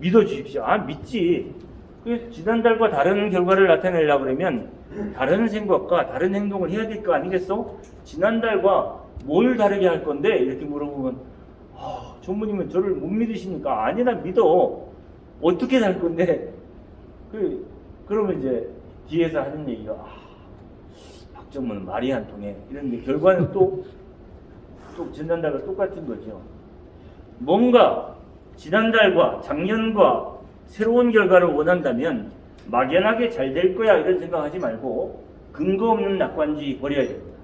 믿어주십시오. 믿지. 그래서 지난달과 다른 결과를 나타내려고 그러면 다른 생각과 다른 행동을 해야 될 거 아니겠어? 지난달과 뭘 다르게 할 건데? 이렇게 물어보면 전무님은 저를 못 믿으시니까 아니 나 믿어. 어떻게 살 건데? 그러면 이제 뒤에서 하는 얘기가 박정무는 말이 안 통해. 이런데 결과는 또 지난달과 똑같은 거죠. 뭔가 지난달과 작년과 새로운 결과를 원한다면 막연하게 잘 될 거야 이런 생각하지 말고 근거 없는 낙관주의 버려야 됩니다.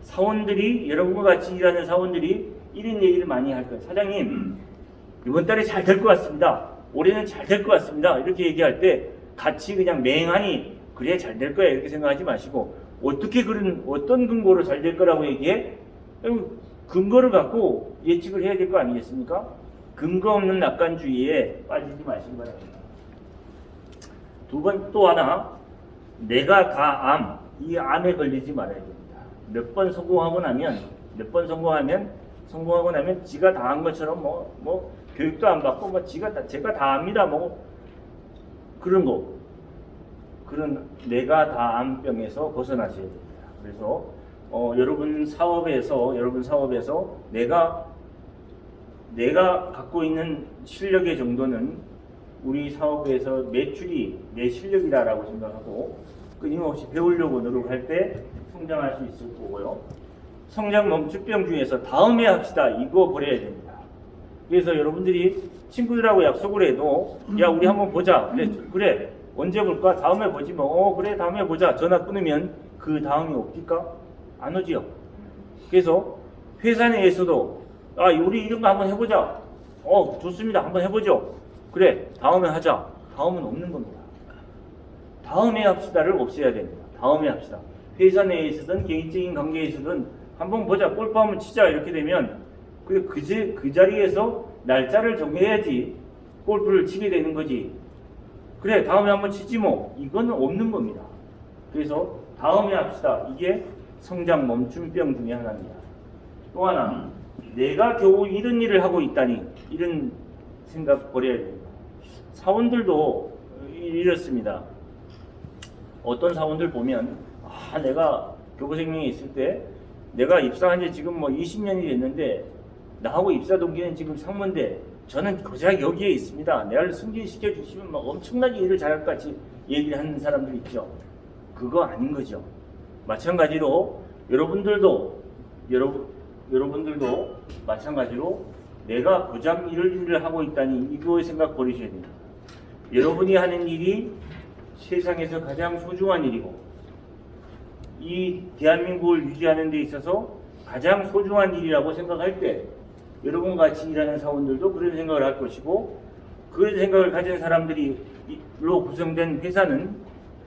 사원들이 여러분과 같이 일하는 사원들이 이런 얘기를 많이 할 거예요. 사장님 이번 달에 잘 될 것 같습니다. 올해는 잘 될 것 같습니다. 이렇게 얘기할 때 같이 그냥 맹하니 그래 잘 될 거야 이렇게 생각하지 마시고 어떤 근거로 잘 될 거라고 얘기해? 근거를 갖고 예측을 해야 될 거 아니겠습니까? 근거 없는 낙관주의에 빠지지 마시기 바랍니다. 또 하나, 내가 다 이 암에 걸리지 말아야 됩니다. 몇 번 성공하고 나면 몇 번 성공하고 나면 지가 다 한 것처럼 뭐 교육도 안 받고 뭐 제가 다 합니다 뭐 그런 거, 그런 내가 다 암 병에서 벗어나셔야 됩니다. 그래서 여러분 사업에서 내가 갖고 있는 실력의 정도는 우리 사업에서 매출이 내 실력이다라고 생각하고 끊임없이 배우려고 노력할 때 성장할 수 있을 거고요. 성장 멈춤병 중에서 다음에 합시다 이거 버려야 됩니다. 그래서 여러분들이 친구들하고 약속을 해도 야 우리 한번 보자 그래 언제 볼까 다음에 보지 뭐 그래 다음에 보자 전화 끊으면 그 다음이 옵니까? 안 오지요. 그래서 회사 내에서도 우리 이런 거 한번 해보자. 좋습니다. 한번 해보죠. 그래 다음에 하자. 다음은 없는 겁니다. 다음에 합시다를 없애야 됩니다. 다음에 합시다. 회사 내에서든 개인적인 관계에서든 한번 보자. 골프 한번 치자. 이렇게 되면 그 자리에서 날짜를 정해야지 골프를 치게 되는 거지. 그래 다음에 한번 치지 뭐. 이거는 없는 겁니다. 그래서 다음에 합시다. 이게 성장 멈춤병 중에 하나입니다. 또 하나, 내가 겨우 이런 일을 하고 있다니 이런 생각 버려야 됩니다. 사원들도 이렇습니다. 어떤 사원들 보면 내가 교보생명에 있을 때 내가 입사한 지 지금 뭐 20년이 됐는데 나하고 입사 동기는 지금 상무인데 저는 고작 여기에 있습니다. 내가 승진시켜 주시면 막 엄청나게 일을 잘할 것 같이 얘기를 하는 사람들 있죠. 그거 아닌 거죠. 마찬가지로 여러분들도 마찬가지로 내가 고작 이런 일을 하고 있다니 이거의 생각 버리셔야 됩니다. 여러분이 하는 일이 세상에서 가장 소중한 일이고 이 대한민국을 유지하는 데 있어서 가장 소중한 일이라고 생각할 때 여러분 같이 일하는 사원들도 그런 생각을 할 것이고 그런 생각을 가진 사람들로 구성된 회사는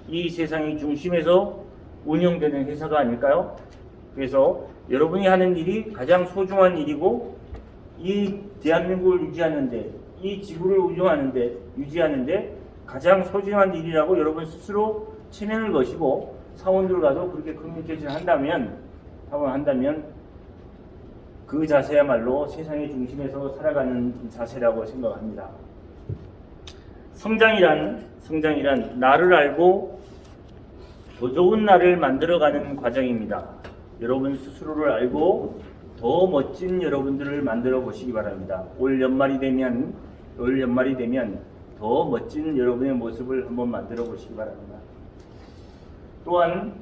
이 세상의 중심에서 운영되는 회사가 아닐까요? 그래서 여러분이 하는 일이 가장 소중한 일이고 이 대한민국을 유지하는데 이 지구를 유지하는데 가장 소중한 일이라고 여러분 스스로 체면을 거시고 사원들과도 그렇게 커뮤니케이션을 한다면 그 자세야말로 세상의 중심에서 살아가는 자세라고 생각합니다. 성장이란 나를 알고 더 좋은 나를 만들어가는 과정입니다. 여러분 스스로를 알고 더 멋진 여러분들을 만들어 보시기 바랍니다. 올 연말이 되면 더 멋진 여러분의 모습을 한번 만들어 보시기 바랍니다. 또한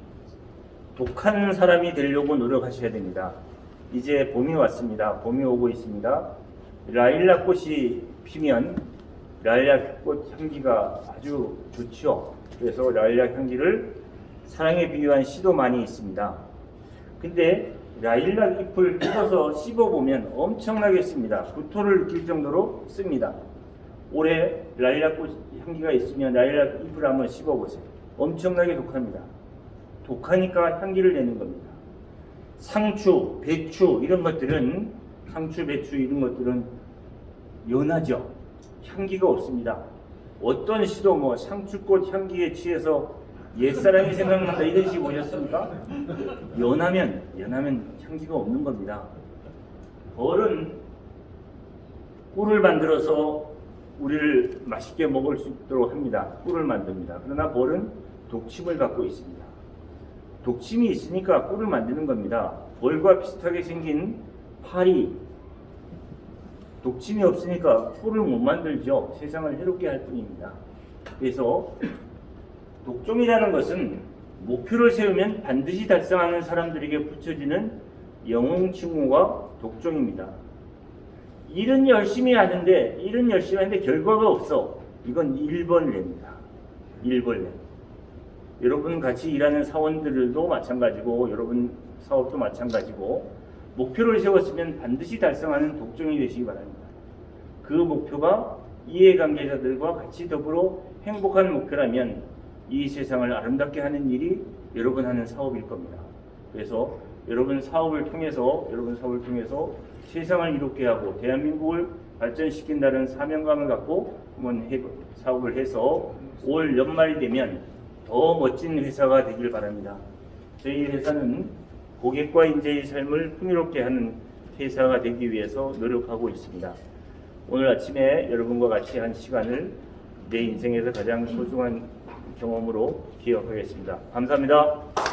독한 사람이 되려고 노력하셔야 됩니다. 이제 봄이 왔습니다. 봄이 오고 있습니다. 라일락 꽃이 피면 라일락 꽃 향기가 아주 좋죠. 그래서 라일락 향기를 사랑에 비유한 시도 많이 있습니다. 근데 라일락 잎을 뜯어서 씹어보면 엄청나게 씁니다. 구토를 느낄 정도로 씁니다. 올해 라일락 꽃 향기가 있으면 라일락 잎을 한번 씹어보세요. 엄청나게 독합니다. 독하니까 향기를 내는 겁니다. 상추, 배추 이런 것들은 연하죠. 향기가 없습니다. 어떤 시도 상추꽃 향기에 취해서 옛사랑이 생각난다 이런 시 보셨습니까? 연하면 향기가 없는 겁니다. 벌은 꿀을 만들어서 우리를 맛있게 먹을 수 있도록 합니다. 꿀을 만듭니다. 그러나 벌은 독침을 갖고 있습니다. 독침이 있으니까 꿀을 만드는 겁니다. 벌과 비슷하게 생긴 파리, 독침이 없으니까 꿀을 못 만들죠. 세상을 해롭게 할 뿐입니다. 그래서 독종이라는 것은 목표를 세우면 반드시 달성하는 사람들에게 붙여지는 영웅칭호가 독종입니다. 일은 열심히 하는데 결과가 없어. 이건 일벌레입니다. 일벌레. 여러분 같이 일하는 사원들도 마찬가지고 여러분 사업도 마찬가지고 목표를 세웠으면 반드시 달성하는 독종이 되시기 바랍니다. 그 목표가 이해관계자들과 같이 더불어 행복한 목표라면 이 세상을 아름답게 하는 일이 여러분 하는 사업일 겁니다. 그래서 여러분 사업을 통해서 세상을 이롭게 하고 대한민국을 발전시킨다는 사명감을 갖고 한번 사업을 해서 올 연말이 되면 더 멋진 회사가 되길 바랍니다. 저희 회사는 고객과 인재의 삶을 풍요롭게 하는 회사가 되기 위해서 노력하고 있습니다. 오늘 아침에 여러분과 같이 한 시간을 내 인생에서 가장 소중한 경험으로 기억하겠습니다. 감사합니다.